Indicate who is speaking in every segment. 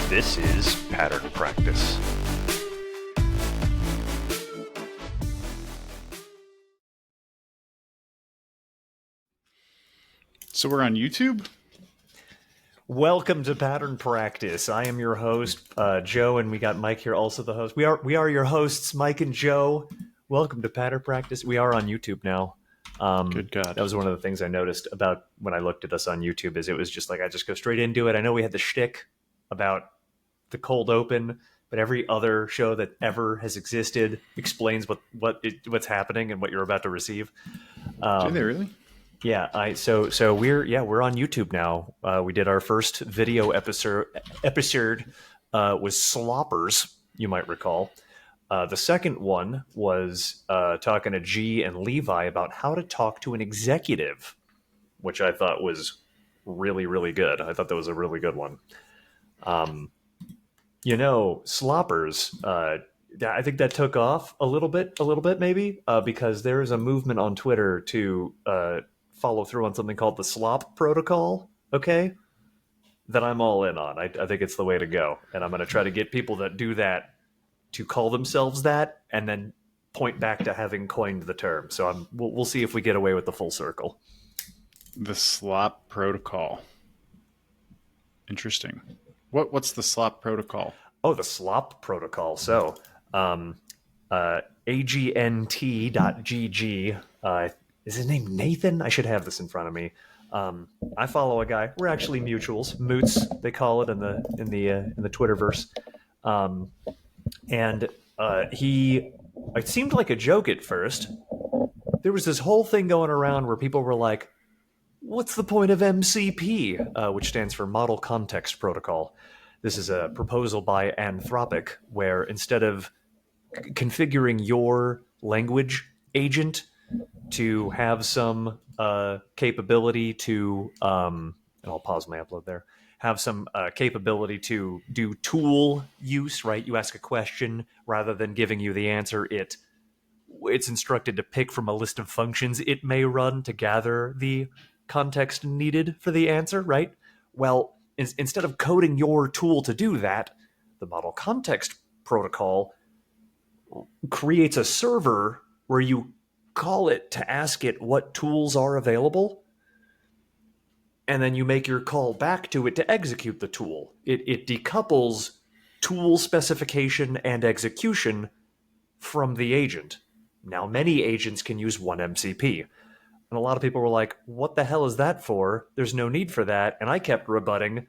Speaker 1: This is Pattern Practice.
Speaker 2: So we're on YouTube?
Speaker 3: Welcome to Pattern Practice. I am your host, Joe, and we got Mike here, also the host. We are your hosts, Mike and Joe. Welcome to Pattern Practice. We are on YouTube now.
Speaker 2: Good God.
Speaker 3: That was one of the things I noticed about when I looked at us on YouTube, is it was just like I just go straight into it. I know we had the shtick about the cold open, but every other show that ever has existed explains what's happening and what you're about to receive.
Speaker 2: Do they really?
Speaker 3: Yeah, so we're on YouTube now. We did our first video episode was Sloppers, you might recall. The second one was talking to G and Levi about how to talk to an executive, which I thought was really, really good. I thought that was a really good one. Sloppers, I think that took off a little bit maybe, because there is a movement on Twitter to follow through on something called the Slop Protocol, okay? That I'm all in on. I think it's the way to go. And I'm going to try to get people that do that to call themselves that and then point back to having coined the term. So we'll see if we get away with the full circle.
Speaker 2: The Slop Protocol. Interesting. What's the Slop Protocol?
Speaker 3: Oh, the Slop Protocol. So, agnt.gg, is his name Nathan? I should have this in front of me. I follow a guy. We're actually mutuals, moots they call it in the Twitterverse. And it seemed like a joke at first. There was this whole thing going around where people were like, "What's the point of MCP?" Which stands for Model Context Protocol. This is a proposal by Anthropic, where instead of configuring your language agent to have some capability to, and I'll pause my upload there, have some capability to do tool use, right? You ask a question, rather than giving you the answer, it's instructed to pick from a list of functions it may run to gather the context needed for the answer, right? Well, instead of coding your tool to do that, the Model Context Protocol creates a server where you call it to ask it what tools are available, and then you make your call back to it to execute the tool. It decouples tool specification and execution from the agent. Now, many agents can use one MCP. And a lot of people were like, what the hell is that for? There's no need for that. And I kept rebutting,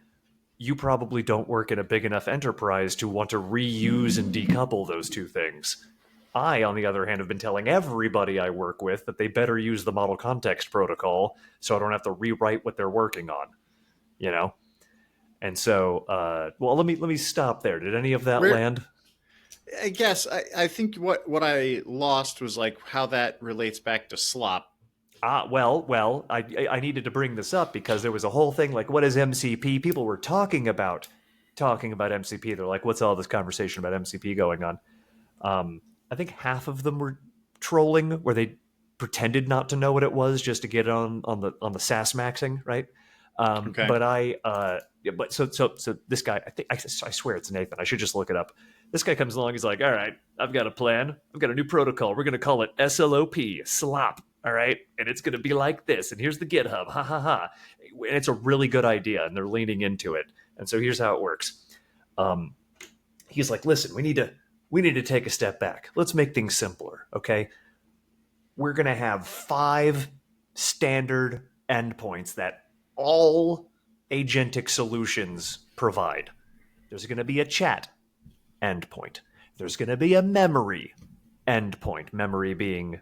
Speaker 3: you probably don't work in a big enough enterprise to want to reuse and decouple those two things. I, on the other hand, have been telling everybody I work with that they better use the Model Context Protocol so I don't have to rewrite what they're working on, you know? And so, let me stop there. Did any of that land?
Speaker 2: I guess I think what I lost was like how that relates back to slop.
Speaker 3: I needed to bring this up because there was a whole thing like, what is MCP? People were talking about MCP. They're like, what's all this conversation about MCP going on? I think half of them were trolling, where they pretended not to know what it was just to get it on the SAS maxing, right?
Speaker 2: Okay.
Speaker 3: But so this guy, I swear it's Nathan. I should just look it up. This guy comes along. He's like, all right, I've got a plan. I've got a new protocol. We're going to call it SLOP, slop. All right. And it's going to be like this. And here's the GitHub. Ha ha ha. And it's a really good idea. And they're leaning into it. And so here's how it works. He's like, listen, we need to take a step back. Let's make things simpler. Okay. We're going to have 5 standard endpoints that all agentic solutions provide. There's going to be a chat endpoint. There's going to be a memory endpoint. Memory being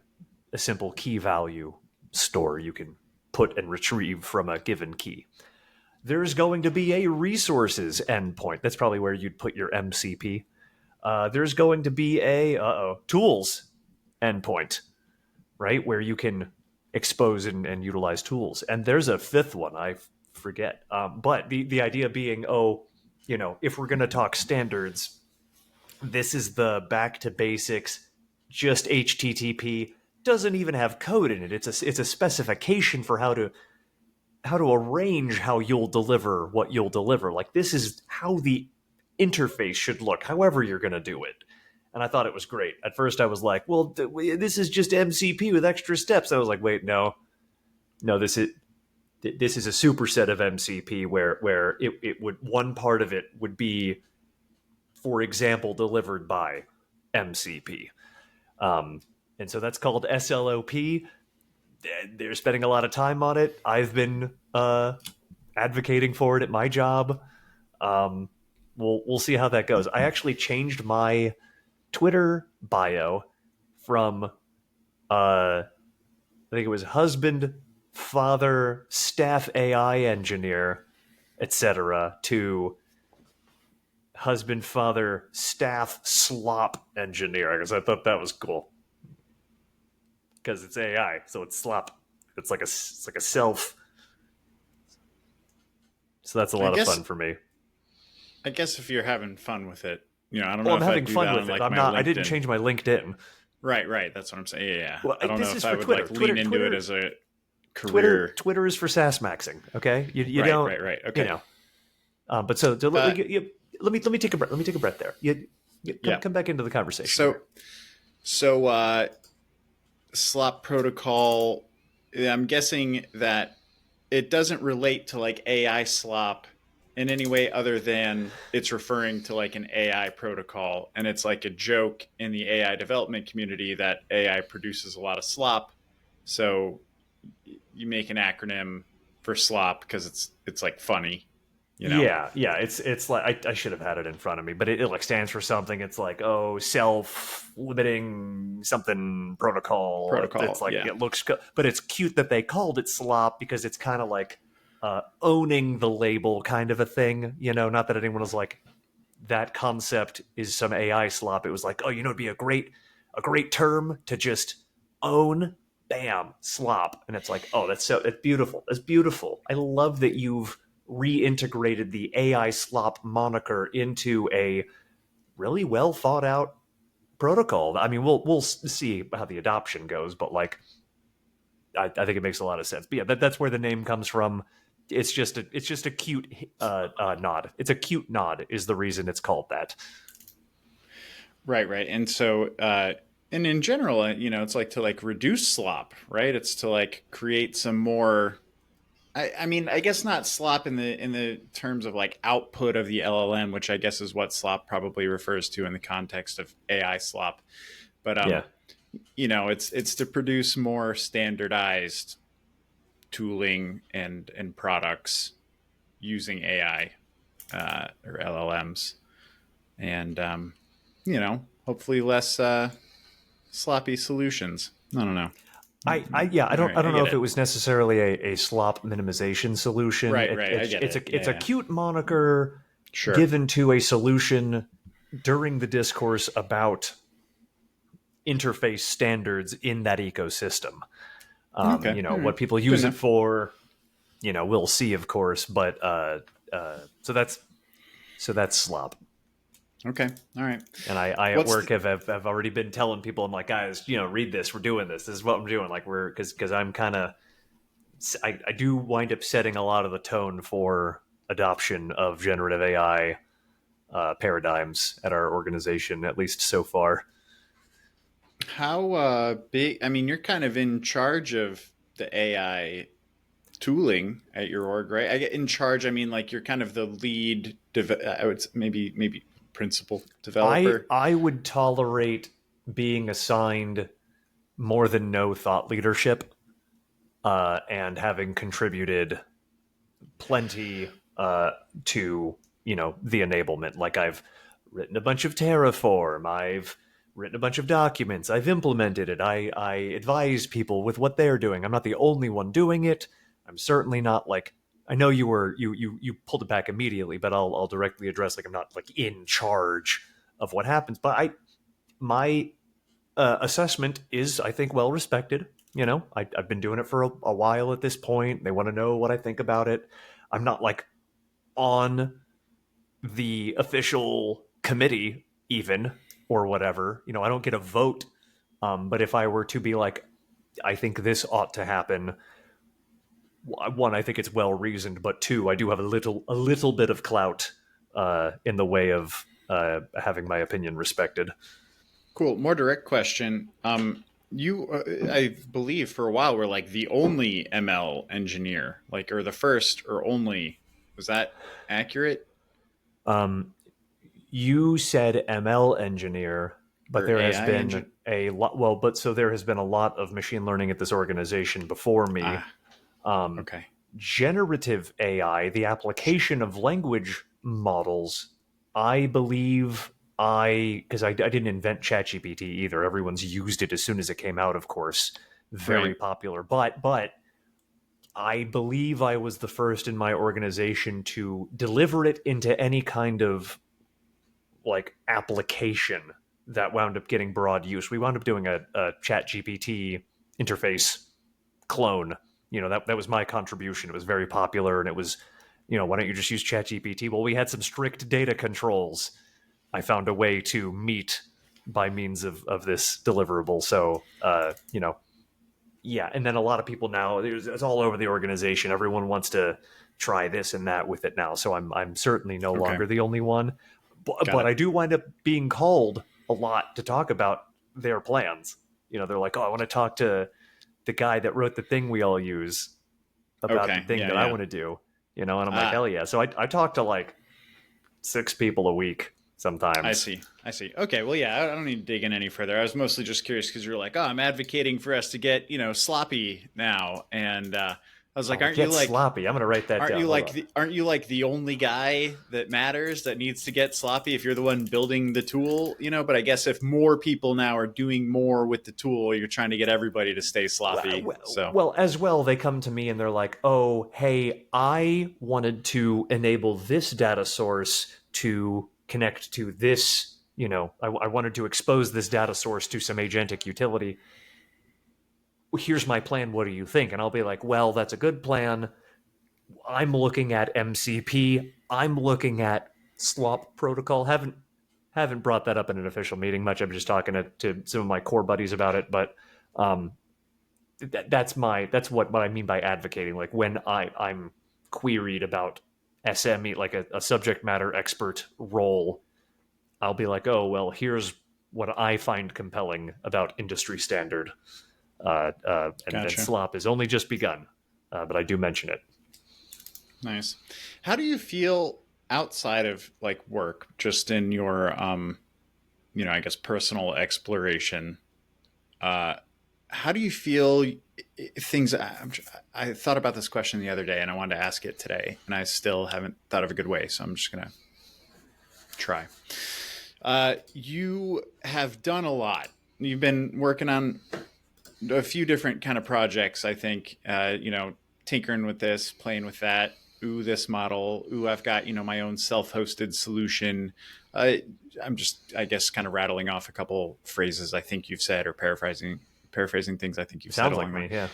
Speaker 3: a simple key value store you can put and retrieve from a given key. There's going to be a resources endpoint. That's probably where you'd put your MCP. There's going to be a tools endpoint, right? Where you can expose and utilize tools. And there's a 5th one, I forget. But the idea being, if we're going to talk standards, this is the back to basics, just HTTP, doesn't even have code in it. It's a specification for how to arrange how you'll deliver what you'll deliver. Like, this is how the interface should look, however you're going to do it. And I thought it was great. At first, I was like, well, this is just MCP with extra steps. I was like, wait, no, this is a superset of MCP where it would, one part of it would be, for example, delivered by MCP. And so that's called SLOP. They're spending a lot of time on it. I've been advocating for it at my job. We'll see how that goes. I actually changed my Twitter bio from I think it was husband, father, staff AI engineer, etc., to husband, father, staff, slop engineer, because I thought that was cool. Because it's AI, so it's slop. It's like a self. So that's a lot of fun for me.
Speaker 2: I guess if you're having fun with it, I don't know.
Speaker 3: Well, I'm
Speaker 2: if
Speaker 3: having
Speaker 2: I'd do
Speaker 3: fun
Speaker 2: that
Speaker 3: with
Speaker 2: on,
Speaker 3: it.
Speaker 2: like,
Speaker 3: I'm
Speaker 2: my
Speaker 3: not.
Speaker 2: LinkedIn.
Speaker 3: I didn't change my LinkedIn.
Speaker 2: Right. That's what I'm saying. Yeah.
Speaker 3: Well,
Speaker 2: I don't know
Speaker 3: this
Speaker 2: if
Speaker 3: is
Speaker 2: I
Speaker 3: for
Speaker 2: would
Speaker 3: Twitter.
Speaker 2: like
Speaker 3: Twitter-
Speaker 2: lean into
Speaker 3: Twitter-
Speaker 2: it as a career.
Speaker 3: Twitter is for SaaS maxing. Okay, you
Speaker 2: Right,
Speaker 3: don't.
Speaker 2: right. Okay.
Speaker 3: But let me take a breath. Let me take a breath there. Come back into the conversation.
Speaker 2: So slop protocol. I'm guessing that it doesn't relate to like AI slop in any way other than it's referring to like an AI protocol, and it's like a joke in the AI development community that AI produces a lot of slop. So you make an acronym for slop because it's like funny.
Speaker 3: Yeah. It's like I should have had it in front of me, but it like stands for something. It's like self-limiting something protocol. It's like it looks, but it's cute that they called it slop because it's kind of like owning the label kind of a thing. Not that anyone was like that concept is some AI slop. It was like, it'd be a great term to just own. Bam, slop, and it's like, that's beautiful. That's beautiful. I love that you've reintegrated the AI slop moniker into a really well thought out protocol. I mean, we'll see how the adoption goes, but like, I think it makes a lot of sense. But yeah, that's where the name comes from. It's just a cute nod. It's a cute nod is the reason it's called that.
Speaker 2: Right. And so, and in general, it's like to like reduce slop, right? It's to like create some more. I mean, I guess not slop in the terms of like output of the LLM, which I guess is what slop probably refers to in the context of AI slop. But it's to produce more standardized tooling and products using AI or LLMs, and hopefully less sloppy solutions. I don't know.
Speaker 3: I don't know if it was necessarily a slop minimization solution.
Speaker 2: Right.
Speaker 3: It's a cute moniker
Speaker 2: given
Speaker 3: to a solution during the discourse about interface standards in that ecosystem. What people use it for, we'll see, of course. But so that's slop.
Speaker 2: Okay. All right.
Speaker 3: And I at work have already been telling people, I'm like, guys, read this. We're doing this. This is what I'm doing. Like because I'm kind of, I do wind up setting a lot of the tone for adoption of generative AI paradigms at our organization, at least so far.
Speaker 2: How big? I mean, you're kind of in charge of the AI tooling at your org, right? I get in charge. I mean, like you're kind of the lead. I would maybe principal developer.
Speaker 3: I would tolerate being assigned more than no thought leadership, and having contributed plenty to the enablement. Like I've written a bunch of Terraform. I've written a bunch of documents. I've implemented it. I advise people with what they're doing. I'm not the only one doing it. I'm certainly not like, I know you pulled it back immediately, but I'll directly address, like, I'm not like in charge of what happens, but my assessment is, I think, well respected. I've been doing it for a while at this point. They want to know what I think about it. I'm not like on the official committee even or whatever. I don't get a vote. But if I were to be like, I think this ought to happen. One, I think it's well reasoned, but two, I do have a little bit of clout in the way of having my opinion respected.
Speaker 2: Cool. More direct question. You, I believe, for a while were like the only ML engineer, like, or the first or only. Was that accurate?
Speaker 3: You said ML engineer, but
Speaker 2: Or
Speaker 3: there has
Speaker 2: AI
Speaker 3: been
Speaker 2: engine?
Speaker 3: a lot. Well, but so there has been a lot of machine learning at this organization before me.
Speaker 2: Ah,
Speaker 3: Um,
Speaker 2: okay.
Speaker 3: Generative AI, the application of language models, I believe because I didn't invent ChatGPT either. Everyone's used it as soon as it came out, of course. Very
Speaker 2: Right.
Speaker 3: popular. But I believe I was the first in my organization to deliver it into any kind of like application that wound up getting broad use. We wound up doing a chat GPT interface clone. That was my contribution. It was very popular, and it was, why don't you just use chat GPT? Well, we had some strict data controls. I found a way to meet by means of this deliverable. So, yeah. And then a lot of people now, it's all over the organization. Everyone wants to try this and that with it now. So I'm certainly no
Speaker 2: Okay.
Speaker 3: longer the only one. But,
Speaker 2: Got
Speaker 3: but
Speaker 2: it.
Speaker 3: I do wind up being called a lot to talk about their plans. They're like, oh, I want to talk to the guy that wrote the thing we all use about the
Speaker 2: Okay.
Speaker 3: thing
Speaker 2: Yeah.
Speaker 3: that I
Speaker 2: Yeah.
Speaker 3: want to do. And I'm like,
Speaker 2: Ah,
Speaker 3: hell yeah. So I talk to like 6 people a week
Speaker 2: I
Speaker 3: sometimes.
Speaker 2: see. I see. Okay. Well, yeah, I don't need to dig in any further. I was mostly just curious because you're like, oh, I'm advocating for us to get, sloppy now. And I was like,
Speaker 3: Oh, get sloppy. I'm going to write that down. Hold on.
Speaker 2: aren't you like the only guy that matters that needs to get sloppy if you're the one building the tool, But I guess if more people now are doing more with the tool, you're trying to get everybody to stay sloppy. So,
Speaker 3: Well, as well, they come to me and they're like, oh, hey, I wanted to enable this data source to connect to this, I wanted to expose this data source to some agentic utility. Here's my plan. What do you think? And I'll be like, well, that's a good plan. I'm looking at MCP. I'm looking at slop protocol. Haven't brought that up in an official meeting much. I'm just talking to some of my core buddies about it. But um, that's what I mean by advocating. Like when I'm queried about SME, like a subject matter expert role, I'll be like, oh well, here's what I find compelling about industry standard, and
Speaker 2: gotcha.
Speaker 3: slop has only just begun, but I do mention it.
Speaker 2: Nice. How do you feel outside of like work, just in your, I guess personal exploration? Uh, how do you feel things? I thought about this question the other day, and I wanted to ask it today, and I still haven't thought of a good way. So I'm just gonna try. You have done a lot. You've been working on a few different kind of projects. I think, tinkering with this, playing with that. Ooh, this model. Ooh, I've got my own self-hosted solution. I'm just, I guess, kind of rattling off a couple phrases I think you've said, or paraphrasing things I think you've said
Speaker 3: Sounds like
Speaker 2: along
Speaker 3: me, yeah.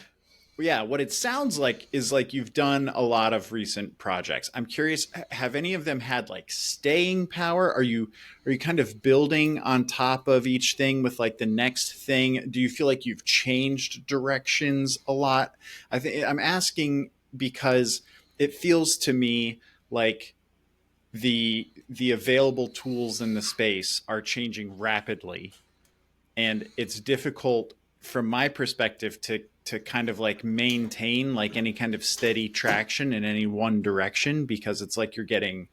Speaker 2: yeah, what it sounds like is like you've done a lot of recent projects. I'm curious, have any of them had like staying power? Are you kind of building on top of each thing with like the next thing? Do you feel like you've changed directions a lot? I'm asking because it feels to me like the available tools in the space are changing rapidly, and it's difficult from my perspective to kind of like maintain like any kind of steady traction in any one direction, because it's like you're getting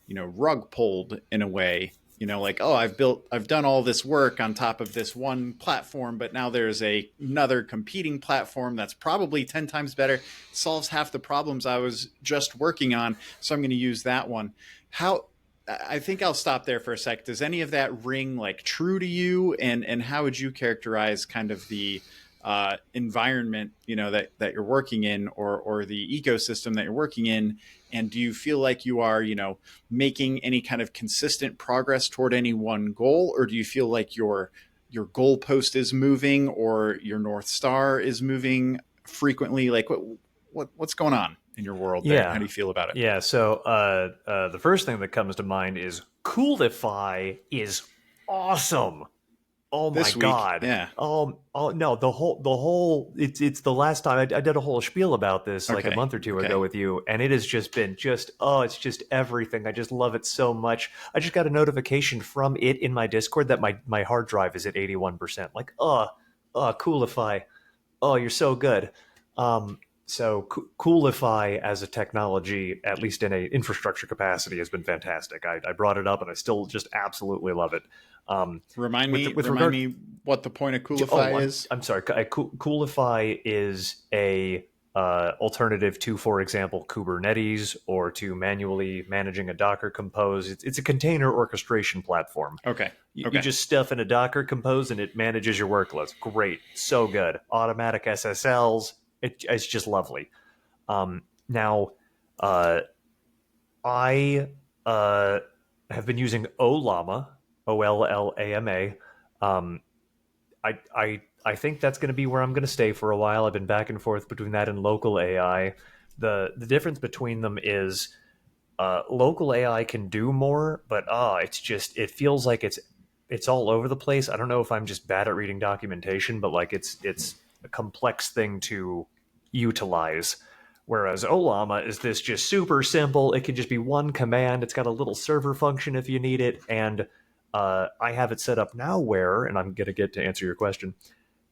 Speaker 2: rug pulled in a way, like, oh, I've done all this work on top of this one platform, but now there's another competing platform that's probably 10 times better, solves half the problems I was just working on, so I'm going to use that one. How I think I'll stop there for a sec. Does any of that ring like true to you? And how would you characterize kind of the environment that you're working in, or the ecosystem that you're working in? And do you feel like you are making any kind of consistent progress toward any one goal, or do you feel like your goalpost is moving, or your North Star is moving frequently? Like what's going on in your world there? How
Speaker 3: Yeah.
Speaker 2: do you feel about it?
Speaker 3: Yeah, so the first thing that comes to mind is Coolify is awesome. Oh my
Speaker 2: this week.
Speaker 3: god.
Speaker 2: Yeah.
Speaker 3: Oh no, it's the last time I did a whole spiel about this like a
Speaker 2: Okay,
Speaker 3: month or two
Speaker 2: okay.
Speaker 3: ago with you, and it has just been it's just everything. I just love it so much. I just got a notification from it in my Discord that my hard drive is at 81%. Like, Coolify. Oh, you're so good. So Coolify as a technology, at least in a infrastructure capacity, has been fantastic. I brought it up and I still just absolutely love it.
Speaker 2: Remind
Speaker 3: with
Speaker 2: me,
Speaker 3: with
Speaker 2: remind
Speaker 3: regard
Speaker 2: me what the point of
Speaker 3: Oh,
Speaker 2: Coolify is.
Speaker 3: I'm sorry. Coolify is a alternative to, for example, Kubernetes or to manually managing a Docker Compose. It's a container orchestration platform.
Speaker 2: Okay.
Speaker 3: You just stuff in a Docker Compose and it manages your workloads. Great, so good. Automatic SSLs. It's just lovely. Now, I have been using Ollama, Ollama. Um, I think that's going to be where I'm going to stay for a while. I've been back and forth between that and local AI. The difference between them is local AI can do more, but it feels like it's all over the place. I don't know if I'm just bad at reading documentation, but like it's a complex thing to utilize. Whereas Ollama is this just super simple. It can just be one command. It's got a little server function if you need it, and I have it set up now where, and I'm going to get to answer your question,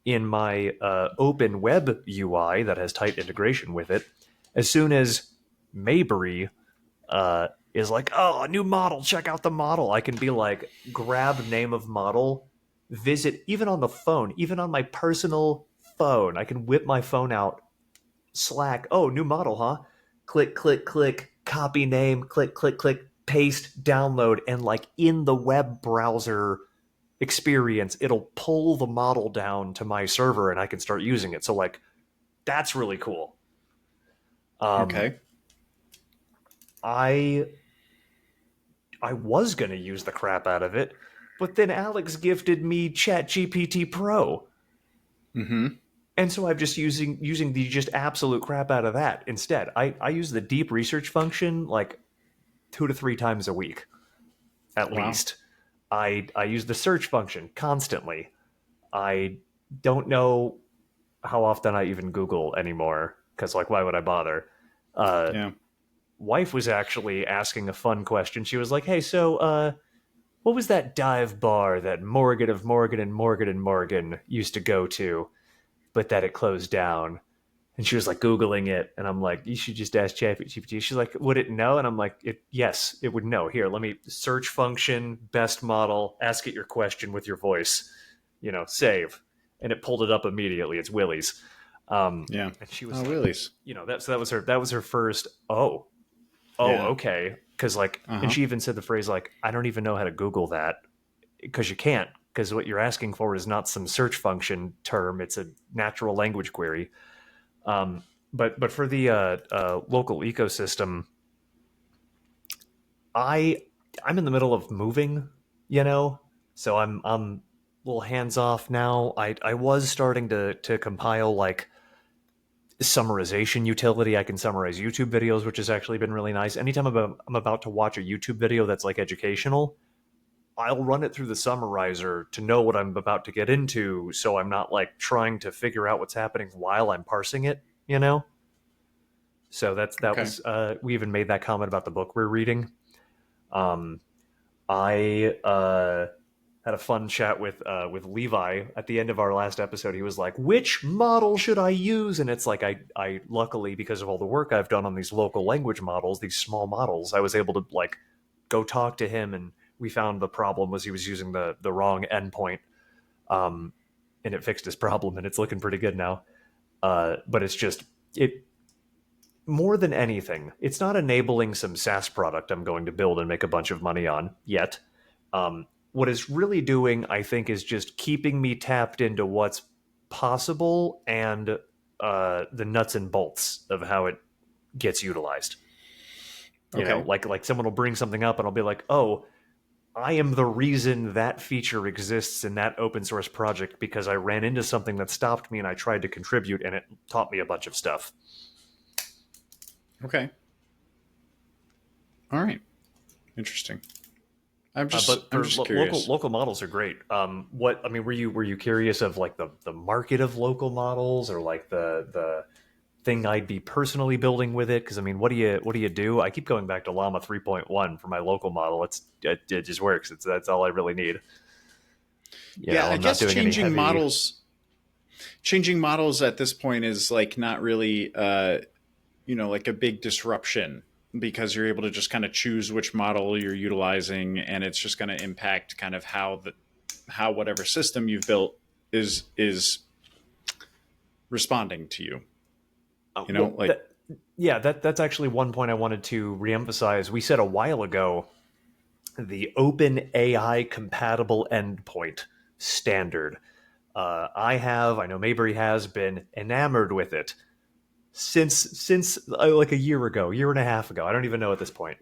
Speaker 3: in my open web UI that has tight integration with it, as soon as Maybury is like, oh, a new model, check out the model, I can be like, grab name of model, visit, even on the phone, even on my personal phone, I can whip my phone out, Slack, oh, new model, huh? Click, click, click, copy name, click, click, click, paste, download, and like in the web browser experience, it'll pull the model down to my server and I can start using it. So like that's really cool.
Speaker 2: Okay.
Speaker 3: I was gonna use the crap out of it, but then Alex gifted me ChatGPT Pro.
Speaker 2: Mm-hmm.
Speaker 3: And so I'm just using the just absolute crap out of that instead. I use the deep research function like 2 to 3 times a week, at
Speaker 2: Wow.
Speaker 3: least. I use the search function constantly. I don't know how often I even Google anymore, because like why would I bother?
Speaker 2: Yeah.
Speaker 3: Wife was actually asking a fun question. She was like, "Hey, so what was that dive bar that Morgan of Morgan and Morgan and Morgan used to go to, but that it closed down?" And she was like Googling it, and I'm like, "You should just ask ChatGPT." She's like, "Would it know?" And I'm like, "Yes, it would know. Here, let me search function, best model, ask it your question with your voice, save." And it pulled it up immediately. It's Willie's.
Speaker 2: Yeah.
Speaker 3: And she was
Speaker 2: Oh,
Speaker 3: like,
Speaker 2: Willie's.
Speaker 3: that was her first,
Speaker 2: Yeah.
Speaker 3: okay. Because like, and she even said the phrase like, "I don't even know how to Google that," because you can't, because what you're asking for is not some search function term. It's a natural language query. But for the local ecosystem, I'm in the middle of moving, so I'm a little hands off now. I was starting to compile like summarization utility. I can summarize YouTube videos, which has actually been really nice. Anytime I'm about to watch a YouTube video that's like educational, I'll run it through the summarizer to know what I'm about to get into, so I'm not like trying to figure out what's happening while I'm parsing it, So that
Speaker 2: Okay.
Speaker 3: was we even made that comment about the book we're reading. I had a fun chat with Levi at the end of our last episode. He was like, "Which model should I use?" And it's like I luckily, because of all the work I've done on these local language models, these small models, I was able to like go talk to him, and we found the problem was he was using the wrong endpoint, and it fixed his problem, and it's looking pretty good now. But it's just it. More than anything, it's not enabling some SaaS product I'm going to build and make a bunch of money on yet. What it's really doing, I think, is just keeping me tapped into what's possible and the nuts and bolts of how it gets utilized.
Speaker 2: Okay.
Speaker 3: Like someone will bring something up and I'll be like, "Oh, I am the reason that feature exists in that open source project because I ran into something that stopped me and I tried to contribute and it taught me a bunch of stuff."
Speaker 2: Okay. All right. Interesting.
Speaker 3: But
Speaker 2: I'm
Speaker 3: for
Speaker 2: just curious.
Speaker 3: local models are great. What I mean, were you curious of like the market of local models, or like the thing I'd be personally building with it? Because I mean, what do you do? I keep going back to Llama 3.1 for my local model. It just works. That's all I really need. You
Speaker 2: Yeah,
Speaker 3: know,
Speaker 2: I
Speaker 3: I'm not
Speaker 2: guess
Speaker 3: doing any heavy.
Speaker 2: changing models at this point is like not really like a big disruption because you're able to just kind of choose which model you're utilizing, and it's just going to impact kind of how whatever system you've built is responding to you.
Speaker 3: Well,
Speaker 2: Like
Speaker 3: yeah, that's actually one point I wanted to reemphasize. We said a while ago the open AI compatible endpoint standard. I know Mabry has been enamored with it since like a year and a half ago. I don't even know at this point.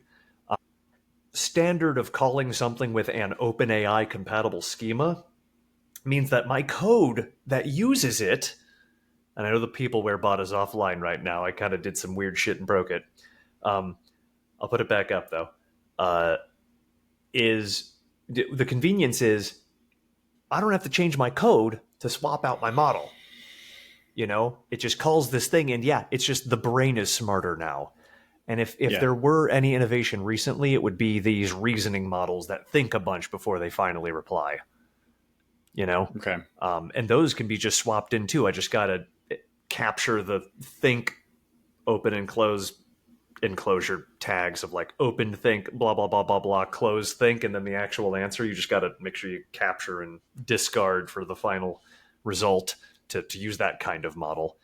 Speaker 3: Standard of calling something with an OpenAI compatible schema means that my code that uses it, and I know the peopleware bot is offline right now. I kind of did some weird shit and broke it. I'll put it back up though. Is the convenience is I don't have to change my code to swap out my model. You know, it just calls this thing, and yeah, it's just the brain is smarter now. And if
Speaker 2: yeah,
Speaker 3: there were any innovation recently, it would be these reasoning models that think a bunch before they finally reply. You know,
Speaker 2: okay,
Speaker 3: and those can be just swapped in too. I just gotta capture the think, open and close enclosure tags of like open think blah blah blah blah blah close think, and then the actual answer. You just gotta make sure you capture and discard for the final result to use that kind of model.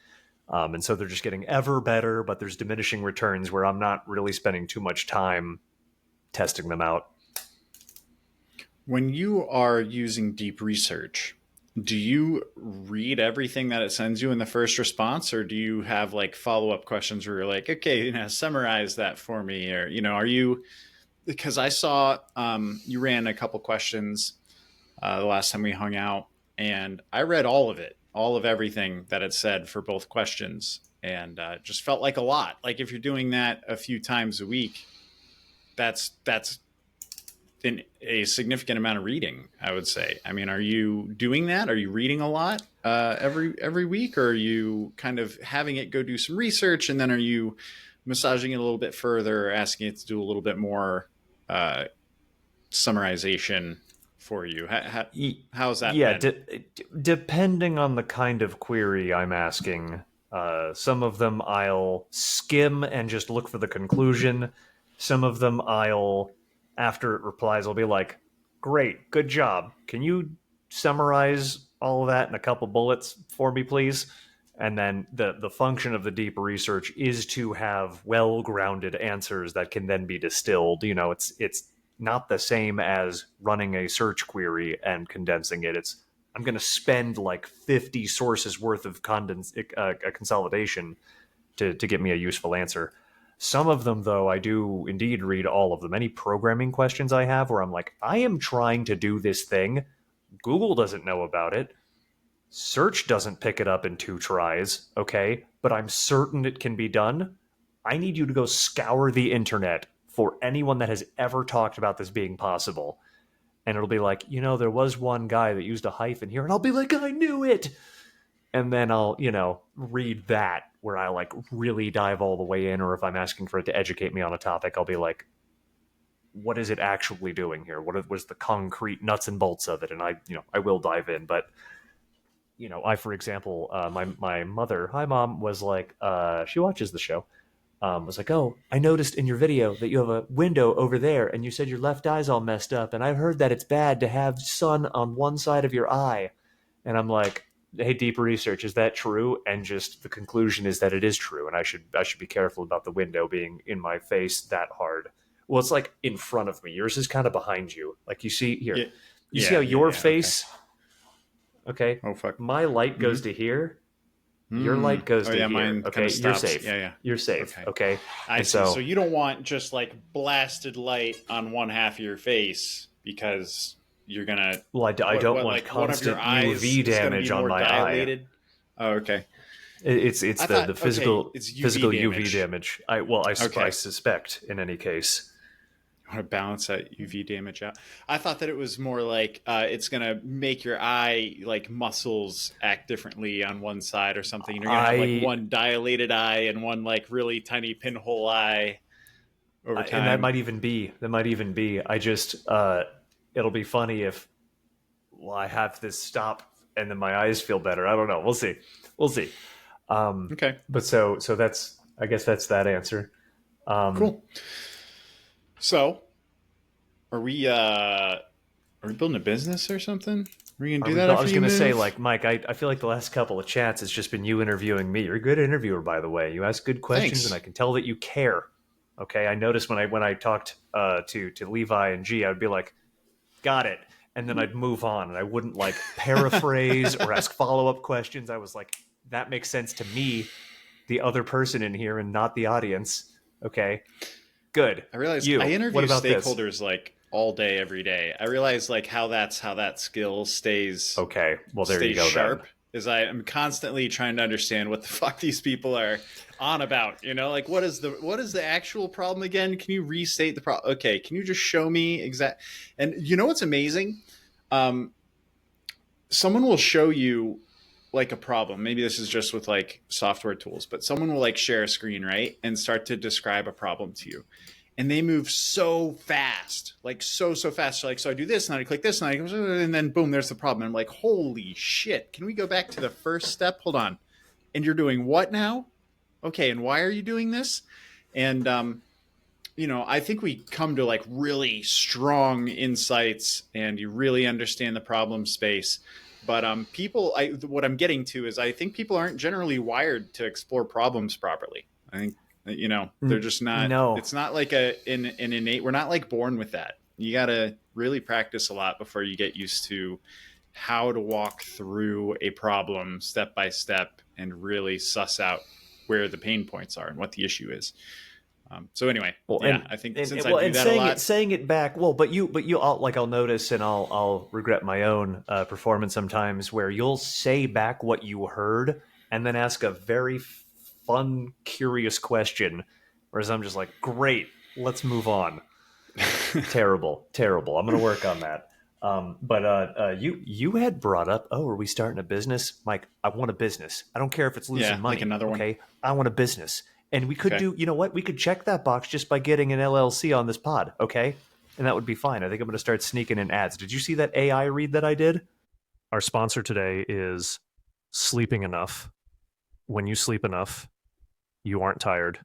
Speaker 3: And so they're just getting ever better, but there's diminishing returns where I'm not really spending too much time testing them out.
Speaker 2: when you are using deep research, do you read everything that it sends you in the first response, or do you have like follow-up questions where you're like, okay, summarize that for me, or are you, because I saw you ran a couple questions the last time we hung out, and I read all of it, all of everything that it said for both questions, and just felt like a lot. Like if you're doing that a few times a week, that's in a significant amount of reading, I would say. I mean, are you doing that? Are you reading a lot every week, or are you kind of having it go do some research, and then are you massaging it a little bit further, asking it to do a little bit more summarization for you? How's that
Speaker 3: Yeah,
Speaker 2: been?
Speaker 3: depending on the kind of query I'm asking, some of them I'll skim and just look for the conclusion. Some of them after it replies, I'll be like, great, good job. Can you summarize all of that in a couple bullets for me, please? And then the function of the deep research is to have well-grounded answers that can then be distilled. You know, it's not the same as running a search query and condensing it. I'm going to spend like 50 sources worth of consolidation to get me a useful answer. Some of them, though, I do indeed read all of them. Any programming questions I have where I'm like, I am trying to do this thing. Google doesn't know about it. Search doesn't pick it up in 2 tries, okay? But I'm certain it can be done. I need you to go scour the internet for anyone that has ever talked about this being possible. And it'll be like, there was one guy that used a hyphen here, and I'll be like, I knew it! And then I'll, read that where I like really dive all the way in, or if I'm asking for it to educate me on a topic, I'll be like, what is it actually doing here? What was the concrete nuts and bolts of it? And I will dive in, but for example, my mother, hi mom, was like, she watches the show, was like, oh, I noticed in your video that you have a window over there, and you said your left eye's all messed up, and I've heard that it's bad to have sun on one side of your eye. And I'm like, hey, deep research, is that true? And just the conclusion is that it is true, and I should be careful about the window being in my face that hard. Well, it's like in front of me. Yours is kind of behind you. Like you see here.
Speaker 2: Yeah.
Speaker 3: You see how your face... Okay.
Speaker 2: Oh fuck.
Speaker 3: My light goes to here. Your light goes to here.
Speaker 2: Mine
Speaker 3: Okay, you're safe.
Speaker 2: Yeah.
Speaker 3: You're safe. Okay.
Speaker 2: I
Speaker 3: And
Speaker 2: see. So you don't want just like blasted light on one half of your face because you're gonna.
Speaker 3: Well, I don't want
Speaker 2: like one of your
Speaker 3: constant
Speaker 2: eyes
Speaker 3: UV
Speaker 2: is gonna
Speaker 3: damage
Speaker 2: be
Speaker 3: on
Speaker 2: more
Speaker 3: my
Speaker 2: dilated? Oh, okay.
Speaker 3: eye. It's
Speaker 2: I
Speaker 3: the
Speaker 2: thought,
Speaker 3: physical
Speaker 2: okay, it's UV
Speaker 3: physical
Speaker 2: damage.
Speaker 3: UV damage. I
Speaker 2: Okay.
Speaker 3: suspect in any case.
Speaker 2: want to balance that UV damage out. I thought that it was more like it's gonna make your eye like muscles act differently on one side or something. You're gonna have like one dilated eye and one like really tiny pinhole eye over time.
Speaker 3: And that might even be. I just it'll be funny if I have this stop and then my eyes feel better. I don't know. We'll see.
Speaker 2: Okay.
Speaker 3: But so that's, I guess that's that answer.
Speaker 2: Cool. So, are we building a business or something? Are we gonna do that?
Speaker 3: I was going to say, like, Mike, I feel like the last couple of chats it's just been you interviewing me. You're a good interviewer, by the way. You ask good questions,
Speaker 2: Thanks.
Speaker 3: and I can tell that you care. Okay, I noticed when I talked to Levi and G, I would be like, "Got it," and then I'd move on, and I wouldn't like paraphrase or ask follow-up questions. I was like, "That makes sense to me, the other person in here, and not the audience." Okay, good.
Speaker 2: I realize
Speaker 3: You.
Speaker 2: I interview
Speaker 3: What about
Speaker 2: stakeholders
Speaker 3: this?
Speaker 2: like all day, every day. I realize like how that skill stays
Speaker 3: Okay, well there you
Speaker 2: stays
Speaker 3: go.
Speaker 2: sharp.
Speaker 3: Then.
Speaker 2: Is I am constantly trying to understand what the fuck these people are on about. You know, like what is the actual problem again? Can you restate the problem? Okay, can you just show me exact? And you know what's amazing? Someone will show you like a problem. Maybe this is just with like software tools, but someone will like share a screen, right? And start to describe a problem to you. And they move so fast, like so fast. So like, so I do this and I click this and then boom, there's the problem. And I'm like, holy shit. Can we go back to the first step? Hold on. And you're doing what now? Okay. And why are you doing this? And, you know, I think we come to like really strong insights and you really understand the problem space. But what I'm getting to is I think people aren't generally wired to explore problems properly. I think, you know, they're just not.
Speaker 3: No.
Speaker 2: It's not like an innate. We're not like born with that. You got to really practice a lot before you get used to how to walk through a problem step by step and really suss out where the pain points are and what the issue is. So anyway, I think since I do that a lot,
Speaker 3: saying it back. Well, but you, I'll notice, and I'll regret my own performance sometimes, where you'll say back what you heard and then ask a very fun, curious question, whereas I'm just like, great, let's move on. Terrible. I'm going to work on that. But you had brought up, are we starting a business? Mike, I want a business. I don't care if it's losing money.
Speaker 2: Like another one.
Speaker 3: Okay, I want a business. And we could do, you know what? We could check that box just by getting an LLC on this pod, okay? And that would be fine. I think I'm going to start sneaking in ads. Did you see that AI read that I did? Our sponsor today is Sleeping Enough. When you sleep enough, you aren't tired.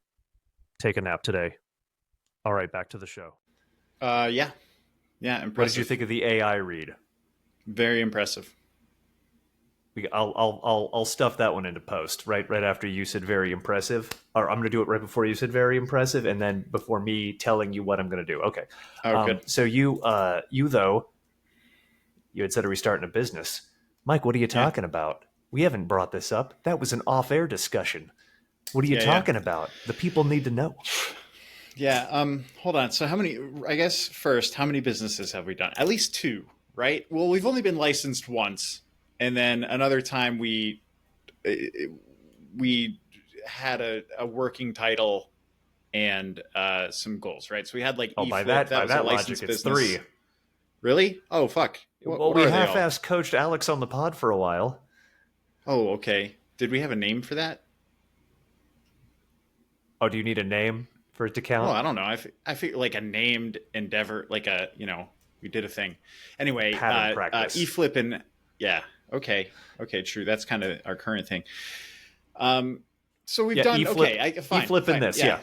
Speaker 3: Take a nap today. All right, back to the show.
Speaker 2: Yeah, impressive.
Speaker 3: What did you think of the AI read?
Speaker 2: Very impressive.
Speaker 3: I'll stuff that one into post right after you said very impressive, or I'm going to do it right before you said very impressive, and then before me telling you what I'm going to do. Okay.
Speaker 2: Good.
Speaker 3: So you had said, are we starting a business? Mike, what are you talking about? We haven't brought this up. That was an off-air discussion. What are you talking about? The people need to know.
Speaker 2: Yeah. Hold on. So how many businesses have we done? At least 2, right? Well, we've only been licensed once. And then another time we had a working title and some goals, right? So we had like
Speaker 3: by that logic, it's 3.
Speaker 2: Really? Oh, fuck.
Speaker 3: Well, we half-assed coached Alex on the pod for a while.
Speaker 2: Oh, okay. Did we have a name for that?
Speaker 3: Oh, do you need a name for it to count?
Speaker 2: Well, I don't know. I feel like a named endeavor, like we did a thing. Anyway,
Speaker 3: practice.
Speaker 2: eFlip and Okay, true. That's kind of our current thing. So we've done
Speaker 3: eFlip,
Speaker 2: fine.
Speaker 3: eFlip in this,
Speaker 2: yeah.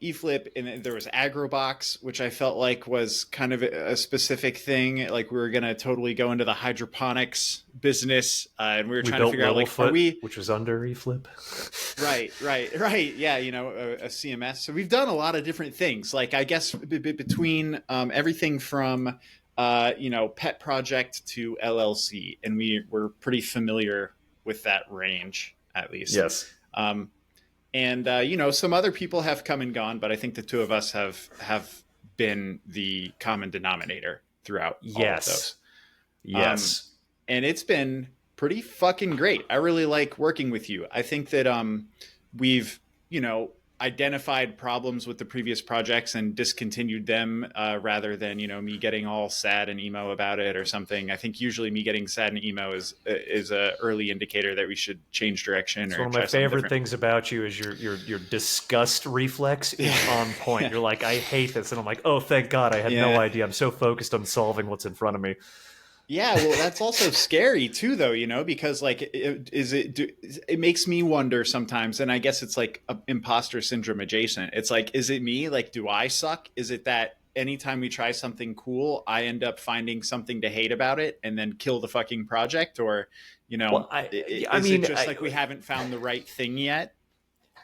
Speaker 2: eFlip, and then there was AgroBox, which I felt like was kind of a specific thing. Like we were going to totally go into the hydroponics business, and we were trying to figure out like,
Speaker 3: which was under eFlip.
Speaker 2: Right. Yeah, a CMS. So we've done a lot of different things. Like I guess between everything from pet project to LLC, and we're pretty familiar with that range, at least.
Speaker 3: Yes.
Speaker 2: And some other people have come and gone, but I think the 2 of us have been the common denominator throughout all of those.
Speaker 3: Yes.
Speaker 2: And it's been pretty fucking great. I really like working with you. I think that we've, identified problems with the previous projects and discontinued them, rather than, me getting all sad and emo about it or something. I think usually me getting sad and emo is a early indicator that we should change direction
Speaker 3: It's
Speaker 2: or
Speaker 3: one of
Speaker 2: try
Speaker 3: my
Speaker 2: something
Speaker 3: favorite
Speaker 2: different.
Speaker 3: things about you is your disgust reflex is on point. You're like, I hate this, and I'm like, oh, thank God, I had no
Speaker 2: Yeah.
Speaker 3: idea. I'm so focused on solving what's in front of me.
Speaker 2: Yeah, well, that's also scary too, though, because like, it makes me wonder sometimes, and I guess it's like imposter syndrome adjacent. It's like, is it me? Like, do I suck? Is it that anytime we try something cool, I end up finding something to hate about it and then kill the fucking project? Or,
Speaker 3: Well, I
Speaker 2: is
Speaker 3: mean,
Speaker 2: it just like we haven't found the right thing yet?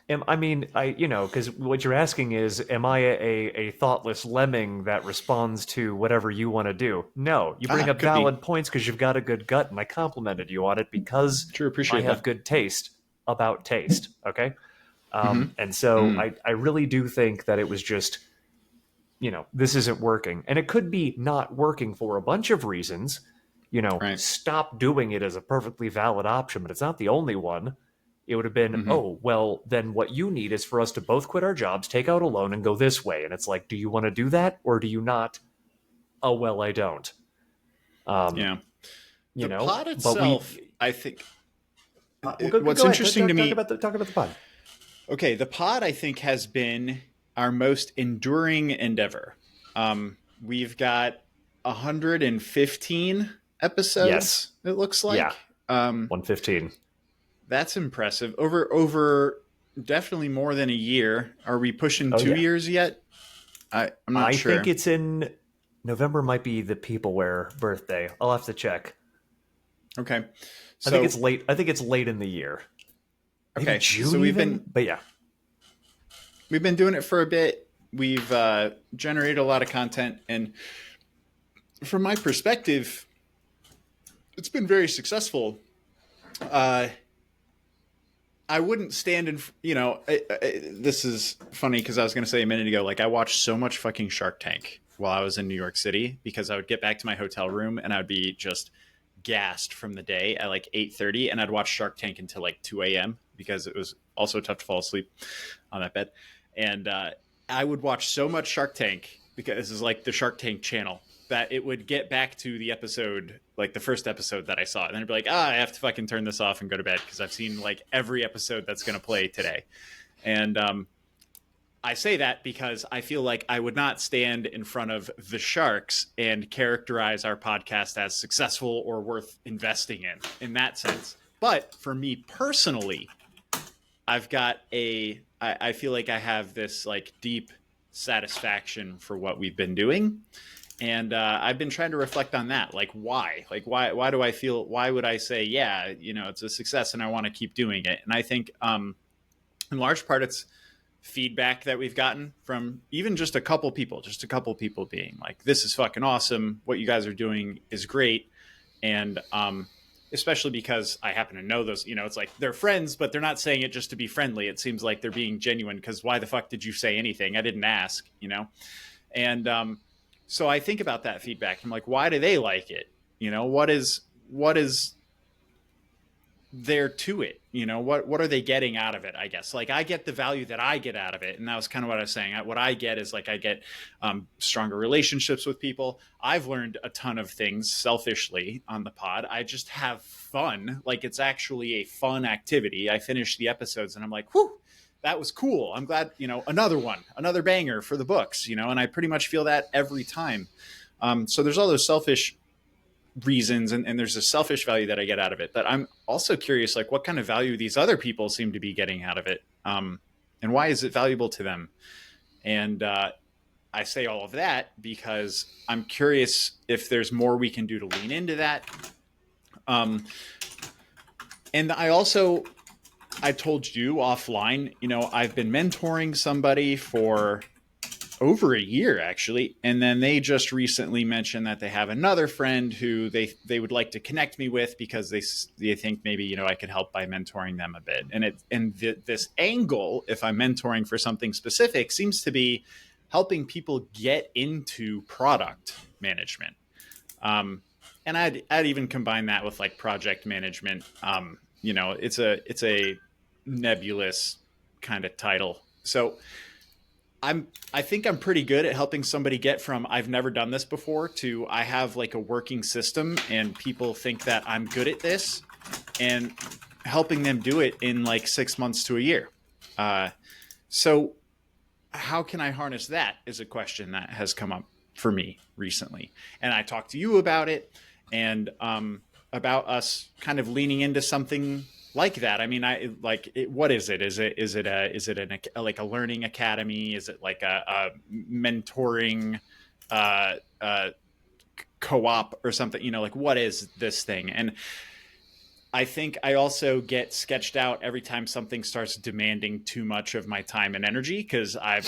Speaker 3: Because what you're asking is, am I a thoughtless lemming that responds to whatever you want to do? No, you bring up
Speaker 2: Could be.
Speaker 3: valid points because you've got a good gut, and I complimented you on it because
Speaker 2: True, appreciate
Speaker 3: I have
Speaker 2: that.
Speaker 3: good taste about taste. Okay,
Speaker 2: Mhm.
Speaker 3: and so
Speaker 2: Mm.
Speaker 3: I really do think that it was just, this isn't working, and it could be not working for a bunch of reasons.
Speaker 2: Right.
Speaker 3: Stop doing it is a perfectly valid option, but it's not the only one. It would have been,
Speaker 2: Mhm.
Speaker 3: oh, well, then what you need is for us to both quit our jobs, take out a loan, and go this way. And it's like, do you want to do that or do you not? Oh, well, I don't.
Speaker 2: Yeah.
Speaker 3: You
Speaker 2: The
Speaker 3: know,
Speaker 2: pod
Speaker 3: but
Speaker 2: itself, I think,
Speaker 3: go
Speaker 2: what's
Speaker 3: ahead.
Speaker 2: interesting to me.
Speaker 3: Talk about the pod.
Speaker 2: Okay, the pod, I think, has been our most enduring endeavor. We've got 115 episodes.
Speaker 3: Yes.
Speaker 2: It looks like.
Speaker 3: Yeah.
Speaker 2: Um,
Speaker 3: 115.
Speaker 2: that's impressive. Over definitely more than a year. Are we pushing 2 years yet? I'm not sure.
Speaker 3: I think it's in November. Might be the Peopleware birthday. I'll have to check.
Speaker 2: Okay.
Speaker 3: I think it's late. I think it's late in the year. Maybe
Speaker 2: Okay,
Speaker 3: June
Speaker 2: so we've
Speaker 3: even?
Speaker 2: been
Speaker 3: But yeah.
Speaker 2: we've been doing it for a bit. We've generated a lot of content, and from my perspective, it's been very successful. I wouldn't stand in, this is funny because I was going to say a minute ago, like I watched so much fucking Shark Tank while I was in New York City because I would get back to my hotel room and I'd be just gassed from the day at like 8:30, and I'd watch Shark Tank until like 2 a.m. because it was also tough to fall asleep on that bed. And I would watch so much Shark Tank because this is like the Shark Tank channel that it would get back to the episode, like the first episode that I saw. And then I'd be like, I have to fucking turn this off and go to bed because I've seen like every episode that's going to play today. And I say that because I feel like I would not stand in front of the sharks and characterize our podcast as successful or worth investing in that sense. But for me personally, I feel like I have this like deep satisfaction for what we've been doing. And I've been trying to reflect on that. Like, why? Like, why do I feel, why would I say, yeah, it's a success and I want to keep doing it? And I think in large part, it's feedback that we've gotten from even just a couple people being like, this is fucking awesome. What you guys are doing is great. And especially because I happen to know those, it's like they're friends, but they're not saying it just to be friendly. It seems like they're being genuine because why the fuck did you say anything? I didn't ask, And so I think about that feedback. I'm like, why do they like it? What is there to it? What are they getting out of it? I guess like I get the value that I get out of it. And that was kind of what I was saying. What I get is like, I get stronger relationships with people. I've learned a ton of things selfishly on the pod. I just have fun. Like it's actually a fun activity. I finish the episodes and I'm like, whew, that was cool. I'm glad, another banger for the books, and I pretty much feel that every time. So there's all those selfish reasons and there's a selfish value that I get out of it. But I'm also curious, like what kind of value these other people seem to be getting out of it. And why is it valuable to them? And I say all of that because I'm curious if there's more we can do to lean into that. And I told you offline, I've been mentoring somebody for over a year actually. And then they just recently mentioned that they have another friend who they would like to connect me with because they think maybe, I could help by mentoring them a bit. And this angle, if I'm mentoring for something specific, seems to be helping people get into product management. And I'd even combine that with like project management. It's a nebulous kind of title So I think I'm pretty good at helping somebody get from I've never done this before to I have like a working system and people think that I'm good at this, and helping them do it in like 6 months to a year. So how can I harness that is a question that has come up for me recently. And I talked to you about it, and about us kind of leaning into something like that. I mean, what is it? Like a learning academy? Is it like a mentoring uh, uh, co-op or something? Like what is this thing? And I think I also get sketched out every time something starts demanding too much of my time and energy, because I've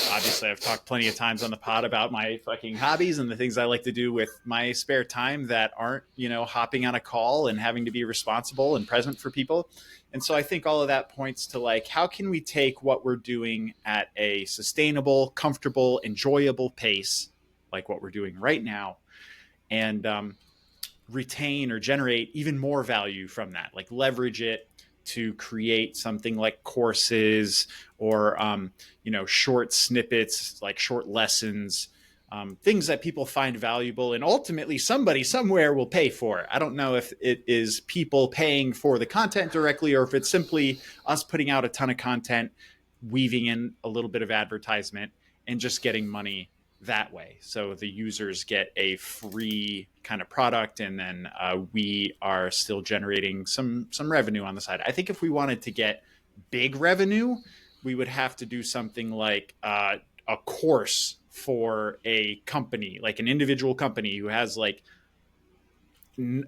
Speaker 2: talked plenty of times on the pod about my fucking hobbies and the things I like to do with my spare time that aren't, hopping on a call and having to be responsible and present for people. And so I think all of that points to like, how can we take what we're doing at a sustainable, comfortable, enjoyable pace, like what we're doing right now, and retain or generate even more value from that, like leverage it to create something like courses or short snippets, like short lessons, things that people find valuable and ultimately somebody somewhere will pay for. I don't know if it is people paying for the content directly or if it's simply us putting out a ton of content, weaving in a little bit of advertisement, and just getting money that way. So the users get a free kind of product, and then we are still generating some revenue on the side. I think if we wanted to get big revenue, we would have to do something like a course for a company, like an individual company who has like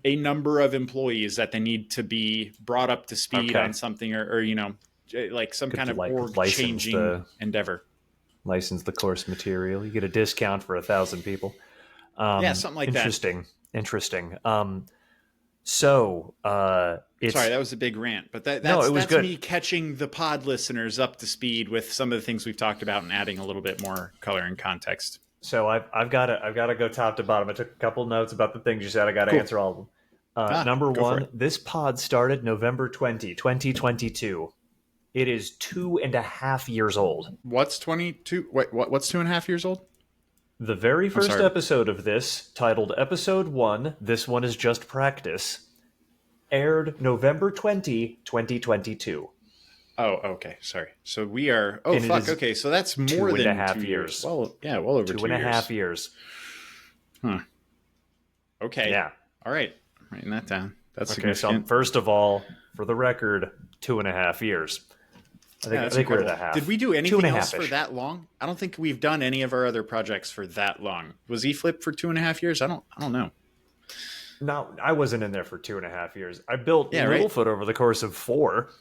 Speaker 2: a number of employees that they need to be brought up to speed on something, or like some kind of org changing endeavor.
Speaker 3: License the course material. You get a discount for 1,000 people.
Speaker 2: Something like
Speaker 3: interesting.
Speaker 2: that.
Speaker 3: Interesting.
Speaker 2: Sorry, that was a big rant, but that's
Speaker 3: good.
Speaker 2: Me catching the pod listeners up to speed with some of the things we've talked about and adding a little bit more color and context.
Speaker 3: So I've got to go top to bottom. I took a couple notes about the things you said. I got to answer all of them. Number one, this pod started November 2022. It is 2.5 years old.
Speaker 2: What's 22? What's 2.5 years old?
Speaker 3: The very first episode of this, titled Episode 1, This One Is Just Practice, aired November 2022.
Speaker 2: Oh, okay. Sorry. So we are... Oh, and fuck. Okay, so that's more than 2.5 years. Well, yeah, well over 2 years.
Speaker 3: 2.5 years.
Speaker 2: Okay.
Speaker 3: Yeah.
Speaker 2: All right. I'm writing that down. That's
Speaker 3: okay,
Speaker 2: significant.
Speaker 3: So first of all, for the record, 2.5 years. I think we're at a half.
Speaker 2: Did we do anything else for that long? I don't think we've done any of our other projects for that long. Was eFlip for 2.5 years? I don't know.
Speaker 3: No, I wasn't in there for 2.5 years. I built Littlefoot over the course of 4.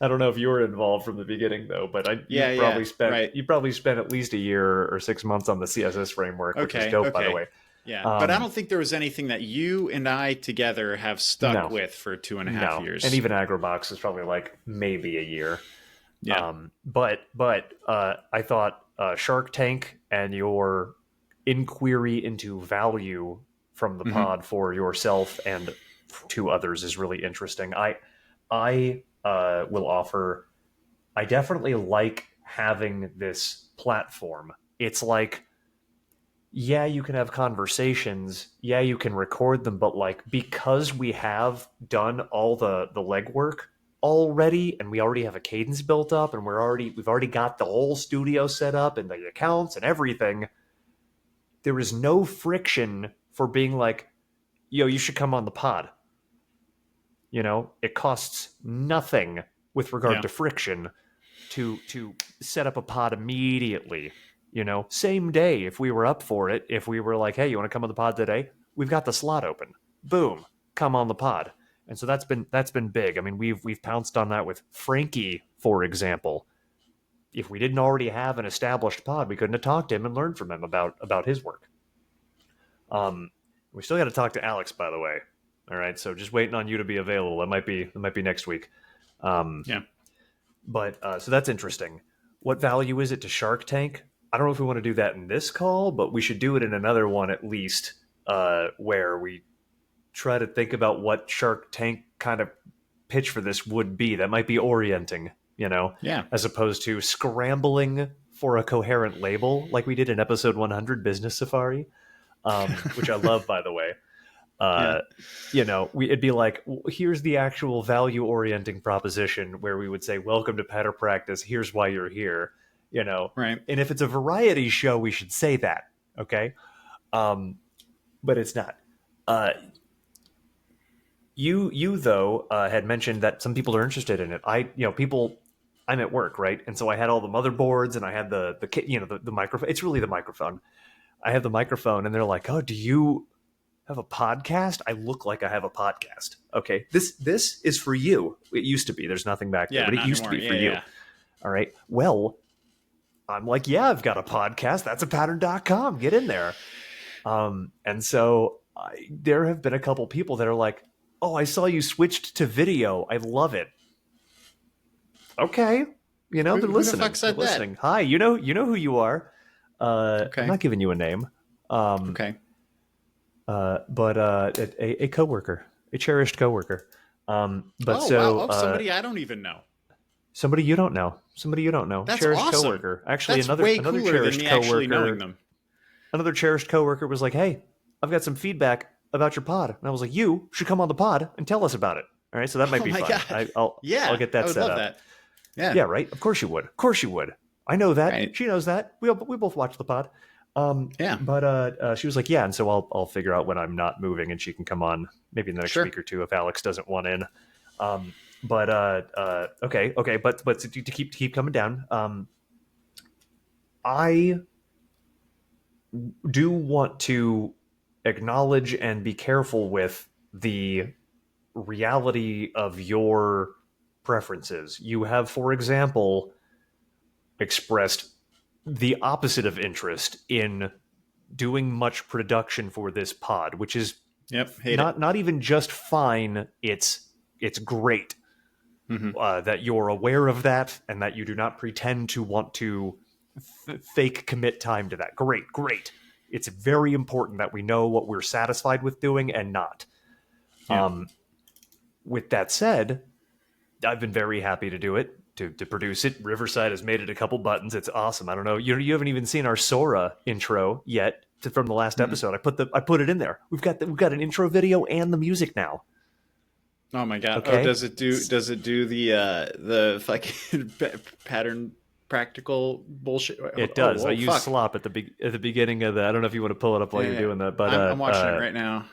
Speaker 3: I don't know if you were involved from the beginning though, but you probably spent at least a year or 6 months on the CSS framework, which is dope, by the way.
Speaker 2: Yeah, but I don't think there was anything that you and I together have stuck with for 2.5 years.
Speaker 3: And even Agrobox is probably like maybe a year.
Speaker 2: Yeah.
Speaker 3: But I thought Shark Tank and your inquiry into value from the pod for yourself and to others is really interesting. I will offer, I definitely like having this platform. It's like, yeah, you can have conversations. Yeah, you can record them. But like, because we have done all the legwork already, and we already have a cadence built up, and we've already got the whole studio set up and the accounts and everything, there is no friction for being like, yo, you should come on the pod. It costs nothing with regard to friction to set up a pod immediately. Same day, if we were up for it, if we were like, hey, you want to come on the pod today? We've got the slot open. Boom, come on the pod. And so that's been big. I mean, we've pounced on that with Frankie, for example. If we didn't already have an established pod, we couldn't have talked to him and learned from him about his work. We still got to talk to Alex, by the way. All right, so just waiting on you to be available. That might be next week. But so that's interesting. What value is it to Shark Tank? I don't know if we want to do that in this call, but we should do it in another one at least, where we try to think about what Shark Tank kind of pitch for this would be. That might be orienting
Speaker 2: Yeah.
Speaker 3: as opposed to scrambling for a coherent label like we did in episode 100, Business Safari, which I love, by the way. It'd be like, here's the actual value orienting proposition where we would say, welcome to Patter Practice. Here's why you're here,
Speaker 2: Right.
Speaker 3: And if it's a variety show, we should say that. Okay. But it's not. You though, had mentioned that some people are interested in it. I'm at work, right? And so I had all the motherboards and I had the microphone. It's really the microphone. I have the microphone and they're like, oh, do you have a podcast? I look like I have a podcast. Okay. This is for you. It used to be. There's nothing back there, but it used to be for you. Yeah. All right. Well, I'm like, yeah, I've got a podcast. That's a pattern.com. Get in there. And so there have been a couple people that are like, oh, I saw you switched to video. I love it. Okay. They're listening.
Speaker 2: The fuck said
Speaker 3: they're listening. Hi, you know who you are.
Speaker 2: Okay.
Speaker 3: I'm not giving you a name.
Speaker 2: Okay.
Speaker 3: But a coworker, a cherished coworker.
Speaker 2: Somebody I don't even know.
Speaker 3: Somebody you don't know.
Speaker 2: That's
Speaker 3: cherished
Speaker 2: awesome.
Speaker 3: Coworker. Actually,
Speaker 2: That's
Speaker 3: another
Speaker 2: way
Speaker 3: another
Speaker 2: cooler
Speaker 3: cherished
Speaker 2: than me actually knowing
Speaker 3: coworker.
Speaker 2: them.
Speaker 3: Another cherished coworker was like, "Hey, I've got some feedback about your pod," and I was like, "You should come on the pod and tell us about it." All right, so that might be fun.
Speaker 2: God.
Speaker 3: I'll get that
Speaker 2: I would
Speaker 3: set
Speaker 2: love
Speaker 3: up.
Speaker 2: That. Yeah.
Speaker 3: Yeah, right. Of course you would. I know that.
Speaker 2: Right.
Speaker 3: She knows that. We both watch the pod.
Speaker 2: Yeah.
Speaker 3: But she was like, yeah, and so I'll figure out when I'm not moving, and she can come on maybe in the next
Speaker 2: Sure.
Speaker 3: week or two if Alex doesn't want in. Okay, but to keep coming down. I do want to acknowledge and be careful with the reality of your preferences. You have, for example, expressed the opposite of interest in doing much production for this pod, which is not even just fine. It's great. Mm-hmm. That you're aware of that and that you do not pretend to want to fake commit time to that. Great. It's very important that we know what we're satisfied with doing and not. Yeah. With that said, I've been very happy to do it, to produce it. Riverside has made it a couple buttons. It's awesome. I don't know. You haven't even seen our Sora intro yet from the last episode. I put it in there. We've got an intro video and the music now.
Speaker 2: Oh my god!
Speaker 3: Okay.
Speaker 2: Oh, does it do the fucking pattern practical bullshit?
Speaker 3: It does.
Speaker 2: Oh,
Speaker 3: I use slop at the beginning of the. I don't know if you want to pull it up while you're doing that, but
Speaker 2: I'm watching it right now.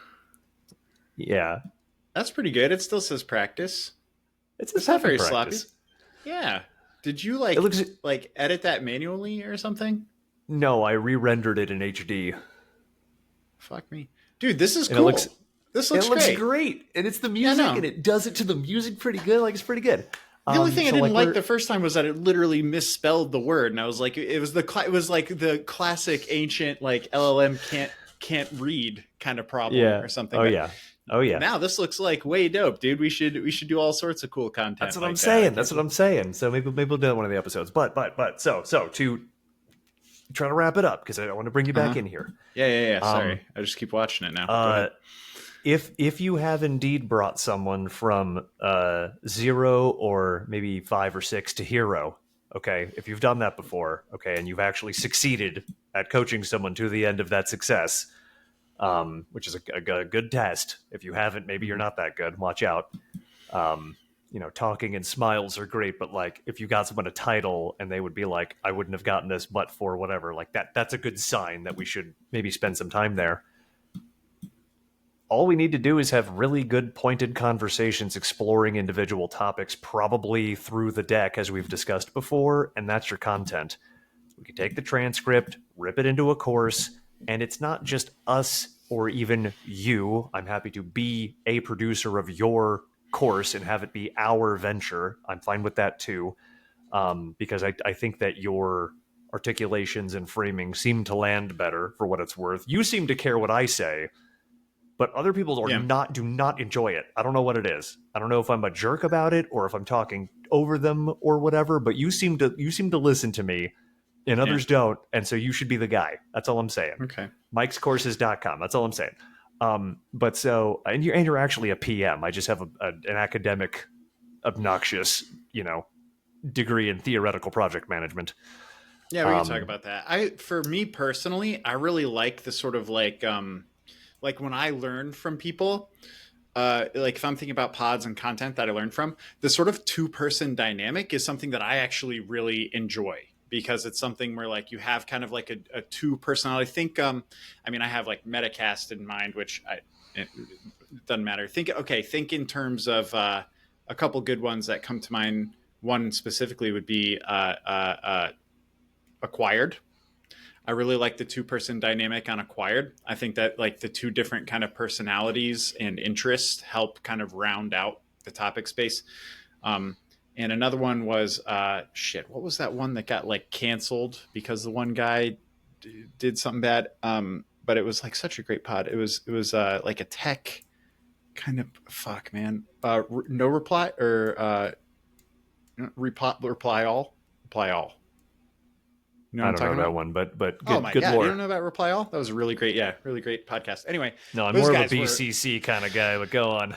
Speaker 3: Yeah,
Speaker 2: that's pretty good. It still says practice.
Speaker 3: It's not very sloppy.
Speaker 2: Yeah. Did you like edit that manually or something?
Speaker 3: No, I re-rendered it in HD.
Speaker 2: Fuck me, dude. This is cool. This looks
Speaker 3: great, and it's the music, and it does it to the music pretty good. Like, it's pretty good.
Speaker 2: The only thing I didn't like the first time was that it literally misspelled the word, and I was like, it was like the classic ancient like LLM can't read kind of problem or something.
Speaker 3: Oh yeah.
Speaker 2: Now this looks like way dope, dude. We should do all sorts of cool content.
Speaker 3: That's what I'm saying. That's what I'm saying. So maybe we'll do that in one of the episodes. But so to try to wrap it up because I want to bring you back in here.
Speaker 2: Yeah. Sorry, I just keep watching it now.
Speaker 3: If you have indeed brought someone from 0 or maybe 5 or 6 to hero, okay, if you've done that before, okay, and you've actually succeeded at coaching someone to the end of that success, which is a good test. If you haven't, maybe you're not that good. Watch out. Talking and smiles are great, but like if you got someone a title and they would be like, I wouldn't have gotten this but for whatever, like that's a good sign that we should maybe spend some time there. All we need to do is have really good pointed conversations exploring individual topics, probably through the deck, as we've discussed before, and that's your content. We can take the transcript, rip it into a course, and it's not just us or even you. I'm happy to be a producer of your course and have it be our venture. I'm fine with that too, because I think that your articulations and framing seem to land better for what it's worth. You seem to care what I say, but other people do not enjoy it. I don't know what it is. I don't know if I'm a jerk about it or if I'm talking over them or whatever, but you seem to listen to me and others don't. And so you should be the guy. That's all I'm saying.
Speaker 2: Okay.
Speaker 3: MikesCourses.com. That's all I'm saying. But so, and you're actually a PM. I just have an academic, obnoxious, degree in theoretical project management.
Speaker 2: Yeah, we can talk about that. For me personally, I really like the sort of like when I learn from people, like if I'm thinking about pods and content that I learned from, the sort of 2-person dynamic is something that I actually really enjoy, because it's something where like you have kind of like a 2 personality. Think, I mean, I have like Metacast in mind, which it doesn't matter. Think in terms of a couple good ones that come to mind. One specifically would be Acquired. I really like the 2-person dynamic on Acquired. I think that like the 2 different kind of personalities and interests help kind of round out the topic space. And another one was what was that one that got like canceled because the one guy did something bad? But it was like such a great pod. It was like a tech kind of No Reply or reply all. You know
Speaker 3: I
Speaker 2: what
Speaker 3: don't
Speaker 2: I'm
Speaker 3: know
Speaker 2: talking
Speaker 3: that
Speaker 2: about?
Speaker 3: one, but
Speaker 2: Oh my
Speaker 3: good
Speaker 2: god,
Speaker 3: lore.
Speaker 2: you don't know about Reply All? That was a really great podcast. Anyway,
Speaker 3: No, I'm
Speaker 2: those
Speaker 3: more of a
Speaker 2: guys were-
Speaker 3: BCC kind of guy, but go on.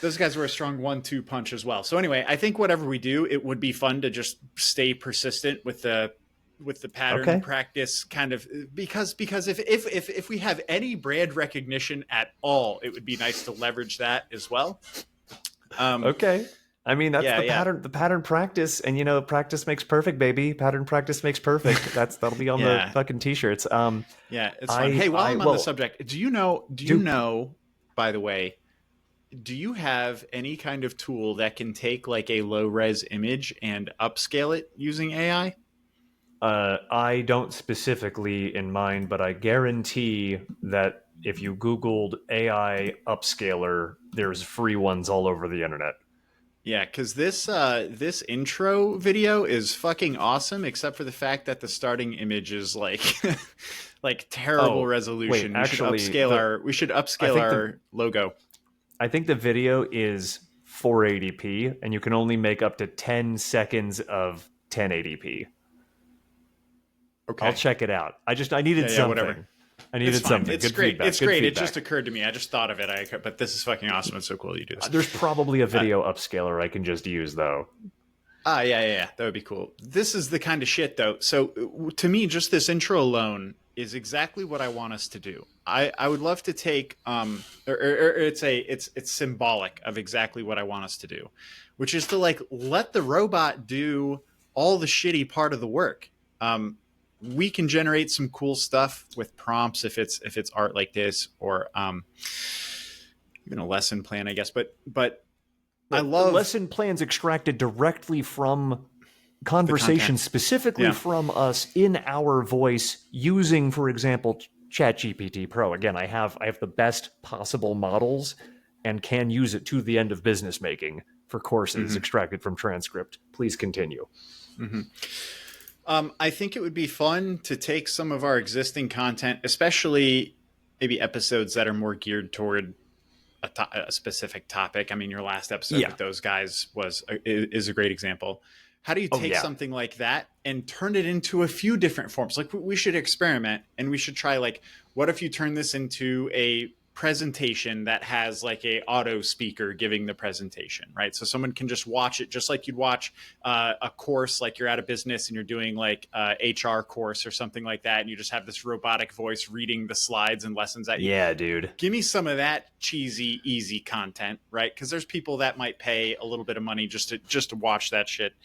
Speaker 2: those guys were a strong 1-2 punch as well. So anyway, I think whatever we do, it would be fun to just stay persistent with the pattern
Speaker 3: Okay.
Speaker 2: practice kind of, because if we have any brand recognition at all, it would be nice to leverage that as well.
Speaker 3: Okay. I mean, that's
Speaker 2: Yeah,
Speaker 3: the
Speaker 2: yeah.
Speaker 3: pattern practice, and practice makes perfect, baby. Pattern practice makes perfect. That'll be on
Speaker 2: Yeah.
Speaker 3: the fucking t-shirts.
Speaker 2: Yeah, it's fun. Hey, while I'm on the subject, do you know, by the way, do you have any kind of tool that can take like a low res image and upscale it using AI?
Speaker 3: I don't specifically in mind, but I guarantee that if you Googled AI upscaler, there's free ones all over the internet.
Speaker 2: Yeah, because this intro video is fucking awesome, except for the fact that the starting image is like like terrible resolution.
Speaker 3: Wait, actually,
Speaker 2: we should upscale our logo.
Speaker 3: I think the video is 480p, and you can only make up to 10 seconds of 1080p.
Speaker 2: Okay,
Speaker 3: I'll check it out. I needed something.
Speaker 2: whatever.
Speaker 3: I needed
Speaker 2: It's
Speaker 3: something.
Speaker 2: It's
Speaker 3: Good
Speaker 2: great.
Speaker 3: feedback.
Speaker 2: It's
Speaker 3: Good
Speaker 2: great.
Speaker 3: feedback.
Speaker 2: It just occurred to me. I just thought of it. But this is fucking awesome. It's so cool you do this.
Speaker 3: There's probably a video upscaler I can just use, though.
Speaker 2: Yeah. That would be cool. This is the kind of shit, though. So to me, just this intro alone is exactly what I want us to do. I would love to take it's symbolic of exactly what I want us to do, which is to like let the robot do all the shitty part of the work. We can generate some cool stuff with prompts if it's art like this, or even a lesson plan, I guess. But I love
Speaker 3: lesson plans extracted directly from conversation, specifically from us in our voice, using, for example, ChatGPT Pro. Again, I have the best possible models and can use it to the end of business making for courses extracted from transcript. Please continue.
Speaker 2: Mm-hmm. I think it would be fun to take some of our existing content, especially maybe episodes that are more geared toward a specific topic. I mean, your last episode with those guys is a great example. How do you take something like that and turn it into a few different forms? Like, we should experiment, and we should try, like, what if you turn this into a presentation that has like a auto speaker giving the presentation, right? So someone can just watch it, just like you'd watch a course, like you're at a business and you're doing like a HR course or something like that, and you just have this robotic voice reading the slides and lessons at you.
Speaker 3: Yeah, dude.
Speaker 2: Give me some of that cheesy, easy content, right? Because there's people that might pay a little bit of money just to watch that shit,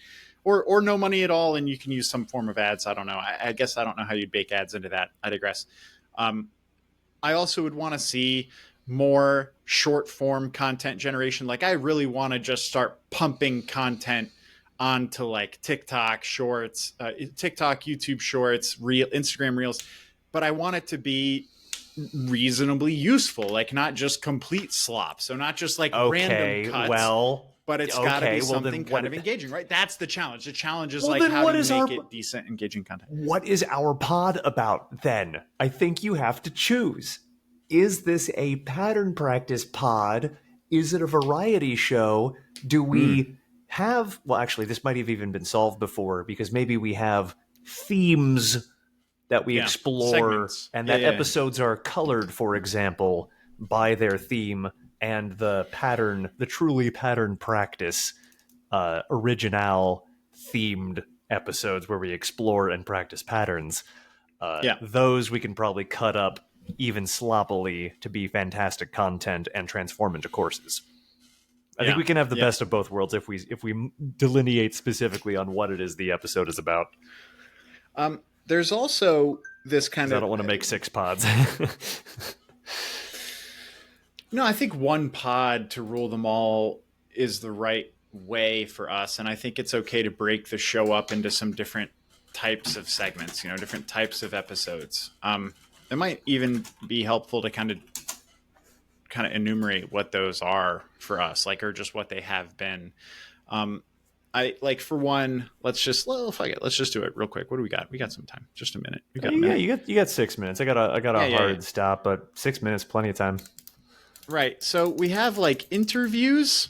Speaker 2: or no money at all, and you can use some form of ads. I don't know. I guess I don't know how you'd bake ads into that. I digress. I also would want to see more short form content generation. Like, I really want to just start pumping content onto like TikTok shorts, TikTok, YouTube shorts, Instagram reels, but I want it to be reasonably useful, like not just complete slop. So not just like random cuts. But it's got to be something kind of engaging, right? That's the challenge. The challenge is like, how do you make it decent, engaging content?
Speaker 3: What is our pod about then? I think you have to choose. Is this a pattern practice pod? Is it a variety show? Do we have, well, actually, this might have even been solved before, because maybe we have themes that we explore, segments. And that episodes are colored, for example, by their theme. And the truly pattern practice, original themed episodes where we explore and practice patterns,
Speaker 2: Yeah.
Speaker 3: those we can probably cut up even sloppily to be fantastic content and transform into courses. I think we can have the best of both worlds if we delineate specifically on what it is the episode is about.
Speaker 2: There's also this kind of...
Speaker 3: I don't want to make 6 pods.
Speaker 2: No, I think one pod to rule them all is the right way for us. And I think it's okay to break the show up into some different types of segments, different types of episodes. It might even be helpful to kind of enumerate what those are for us, or just what they have been. I for one, let's just do it real quick. What do we got? We got some time. Just a minute. We got a minute.
Speaker 3: You got 6 minutes. I got a hard stop, but 6 minutes, plenty of time.
Speaker 2: Right. So we have interviews,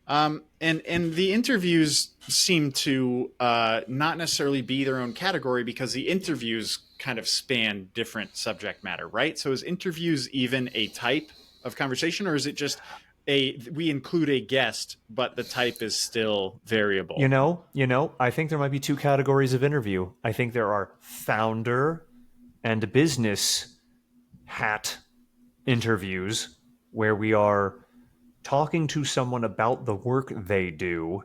Speaker 2: and the interviews seem to not necessarily be their own category because the interviews kind of span different subject matter, right? So is interviews even a type of conversation, or is it just we include a guest, but the type is still variable?
Speaker 3: I think there might be 2 categories of interview. I think there are founder and business hat interviews where we are talking to someone about the work they do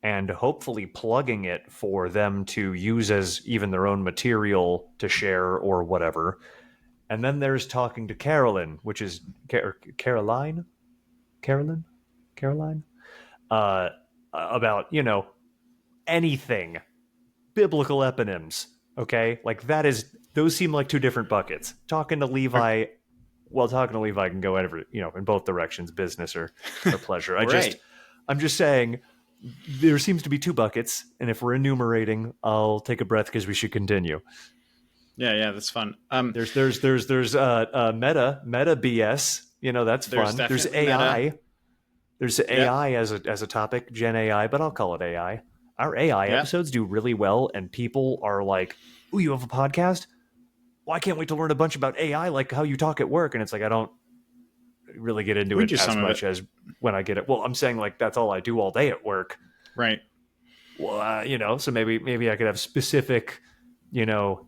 Speaker 3: and hopefully plugging it for them to use as even their own material to share or whatever. And then there's talking to Carolyn, which is Caroline, about, anything, biblical eponyms. Okay. Those seem like 2 different buckets. Talking to Levi can go in both directions, business or pleasure. I'm just saying there seems to be 2 buckets. And if we're enumerating, I'll take a breath because we should continue.
Speaker 2: Yeah. That's fun.
Speaker 3: There's meta BS, that's fun. There's AI.
Speaker 2: Meta.
Speaker 3: There's AI as a topic, Gen AI, but I'll call it AI. Our AI episodes do really well, and people are like, "Ooh, you have a podcast? Well, I can't wait to learn a bunch about AI, like how you talk at work." And it's I don't really get into it as much as when I get it. Well, I'm saying that's all I do all day at work.
Speaker 2: Right.
Speaker 3: Well, so maybe I could have specific, like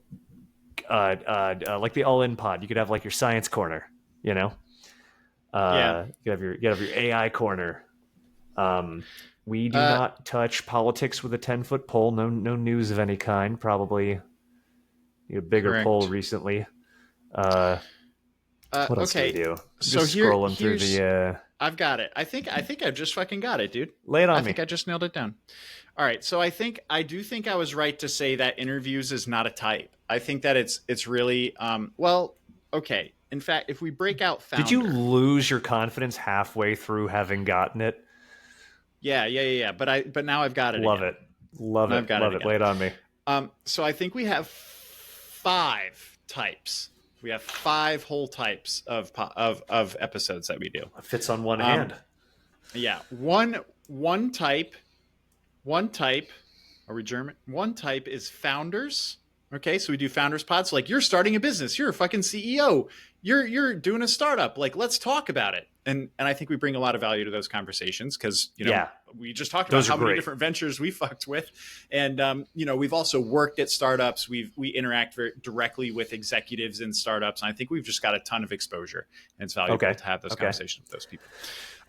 Speaker 3: the All In Pod. You could have your science corner, You have your AI corner. We do not touch politics with a 10-foot pole. No news of any kind. Probably a bigger poll recently. What else do we do? Just scrolling through the.
Speaker 2: I've got it. I think I just fucking got it, dude.
Speaker 3: Lay it on me.
Speaker 2: I think I just nailed it down. All right. So I do think I was right to say that interviews is not a type. I think that it's really okay. In fact, if we break out founder...
Speaker 3: Did you lose your confidence halfway through having gotten it?
Speaker 2: Yeah. But now I've got it.
Speaker 3: Love
Speaker 2: again.
Speaker 3: it. Love it. Love it. Lay it on me.
Speaker 2: So I think we have 5 types. We have 5 whole types of episodes that we do.
Speaker 3: It fits on one hand.
Speaker 2: Yeah. One type. Are we German? One type is founders. Okay, so we do founders pods. So you're starting a business, you're a fucking CEO, you're doing a startup. Let's talk about it. And I think we bring a lot of value to those conversations because we just talked about how many different ventures we fucked with, and we've also worked at startups. We interact very directly with executives in startups, and I think we've just got a ton of exposure, and it's valuable to have those conversations with those people.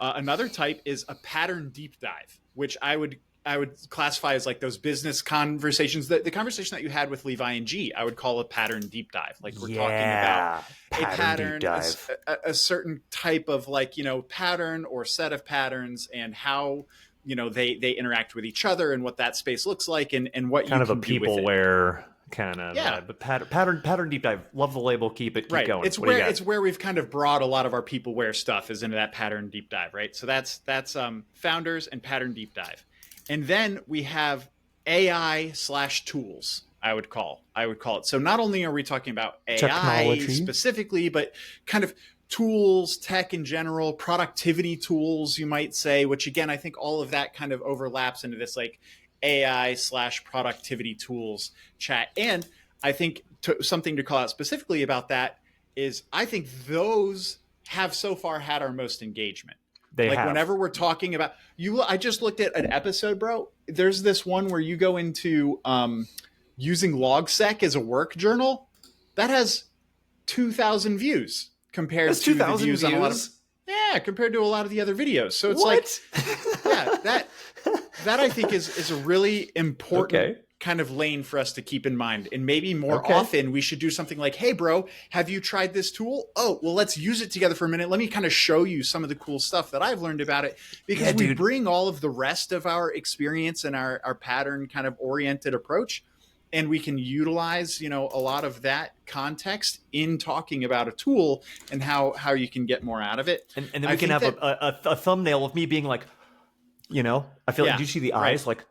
Speaker 2: Another type is a pattern deep dive, which I would classify as those business conversations. The conversation that you had with Levi and G, I would call a pattern deep dive. We're talking about a pattern, a certain type of pattern or set of patterns, and how they interact with each other, and what that space looks like, and what
Speaker 3: kind
Speaker 2: you
Speaker 3: of
Speaker 2: can
Speaker 3: a peopleware kind of but pattern deep dive. Love the label. Keep going.
Speaker 2: It's where we've kind of brought a lot of our peopleware stuff is into that pattern deep dive, right? So that's founders and pattern deep dive. And then we have AI/tools, I would call it. So not only are we talking about AI
Speaker 3: technology
Speaker 2: specifically, but kind of tools, tech in general, productivity tools, you might say, which again, I think all of that kind of overlaps into this AI/productivity tools chat. And I think something to call out specifically about that is I think those have so far had our most engagement.
Speaker 3: They
Speaker 2: like
Speaker 3: have.
Speaker 2: whenever we're talking about I just looked at an episode, bro. There's this one where you go into using LogSec as a work journal. That has 2,000 views compared
Speaker 3: That's
Speaker 2: to the
Speaker 3: 2,000
Speaker 2: views on a lot of
Speaker 3: views?
Speaker 2: compared to a lot of the other videos. So it's
Speaker 3: What?
Speaker 2: like that I think is a really important
Speaker 3: Okay.
Speaker 2: kind of lane for us to keep in mind. And maybe more
Speaker 3: Okay.
Speaker 2: often we should do something like, hey bro, have you tried this tool? Oh, well, let's use it together for a minute. Let me kind of show you some of the cool stuff that I've learned about it, because
Speaker 3: Yeah,
Speaker 2: we
Speaker 3: dude.
Speaker 2: bring all of the rest of our experience and our pattern kind of oriented approach. And we can utilize, a lot of that context in talking about a tool and how you can get more out of it.
Speaker 3: And then
Speaker 2: I
Speaker 3: we can
Speaker 2: think
Speaker 3: have
Speaker 2: that-
Speaker 3: a thumbnail of me being like, I feel like,
Speaker 2: Yeah,
Speaker 3: do you see the
Speaker 2: right.
Speaker 3: eyes? Like,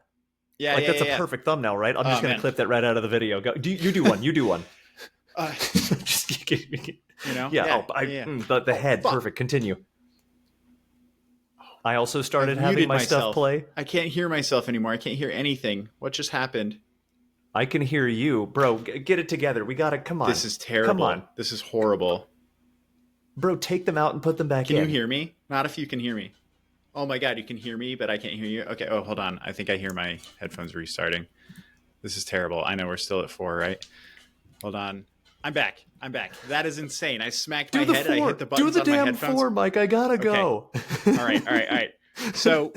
Speaker 2: yeah,
Speaker 3: like
Speaker 2: yeah,
Speaker 3: that's
Speaker 2: yeah.
Speaker 3: a perfect thumbnail, right? I'm
Speaker 2: Oh,
Speaker 3: just going to
Speaker 2: man.
Speaker 3: clip that right out of the video. Go, you do one. You do one.
Speaker 2: Uh,
Speaker 3: Just yeah. The head.
Speaker 2: fuck.
Speaker 3: Perfect. Continue. I also started
Speaker 2: I
Speaker 3: having
Speaker 2: muted
Speaker 3: my stuff
Speaker 2: myself.
Speaker 3: play.
Speaker 2: I can't hear myself anymore. I can't hear anything. What just happened?
Speaker 3: I can hear you, bro. Get it together. We got to come on.
Speaker 2: This is terrible.
Speaker 3: Come on,
Speaker 2: This is horrible.
Speaker 3: bro. Take them out and put them back
Speaker 2: Can
Speaker 3: in.
Speaker 2: you hear me? Not if you can hear me. Oh my God, you can hear me, but I can't hear you. Okay. Oh, hold on. I think I hear my headphones restarting. This is terrible. I know we're still at 4, right? Hold on. I'm back. That is insane. I smacked my
Speaker 3: Do the
Speaker 2: head and I
Speaker 3: 4.
Speaker 2: hit the buttons
Speaker 3: Do the
Speaker 2: on my
Speaker 3: damn
Speaker 2: headphones.
Speaker 3: 4, Mike. I gotta go.
Speaker 2: All right. So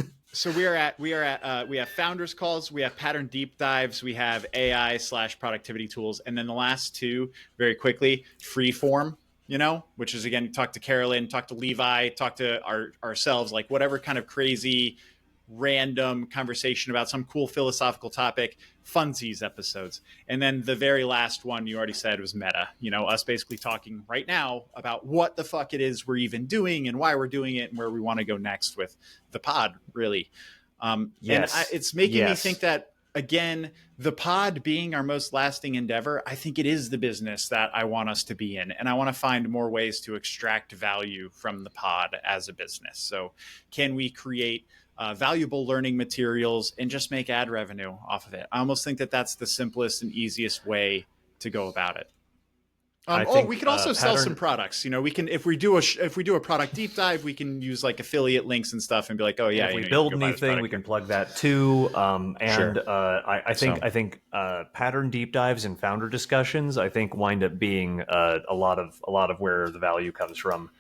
Speaker 2: we have founders calls, we have pattern deep dives, we have AI/productivity tools, and then the last two, very quickly, freeform, which is, again, talk to Carolyn, talk to Levi, talk to ourselves, like whatever kind of crazy random conversation about some cool philosophical topic, funsies episodes. And then the very last one you already said was meta, us basically talking right now about what the fuck it is we're even doing and why we're doing it and where we want to go next with the pod, really.
Speaker 3: Yes.
Speaker 2: And it's making me
Speaker 3: Yes.
Speaker 2: think that, again, the pod being our most lasting endeavor, I think it is the business that I want us to be in. And I want to find more ways to extract value from the pod as a business. So can we create valuable learning materials and just make ad revenue off of it? I almost think that that's the simplest and easiest way to go about it.
Speaker 3: I think,
Speaker 2: we can also sell some products. We can, if we do a product deep dive, we can use like affiliate links and stuff and be like, oh yeah,
Speaker 3: if we
Speaker 2: you
Speaker 3: build
Speaker 2: can go buy this
Speaker 3: anything, we
Speaker 2: product
Speaker 3: can
Speaker 2: here.
Speaker 3: plug that too.
Speaker 2: Sure.
Speaker 3: I think pattern deep dives and founder discussions, I think, wind up being a lot of where the value comes from.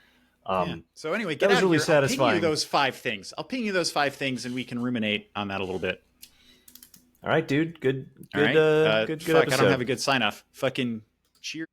Speaker 2: Yeah. So anyway, get
Speaker 3: was
Speaker 2: out
Speaker 3: really
Speaker 2: here. I'll ping
Speaker 3: satisfying.
Speaker 2: you those 5 things. And we can ruminate on that a little bit.
Speaker 3: All right, dude. Good.
Speaker 2: All right.
Speaker 3: Good
Speaker 2: Fuck,
Speaker 3: episode.
Speaker 2: I don't have a good sign off. Fucking cheers.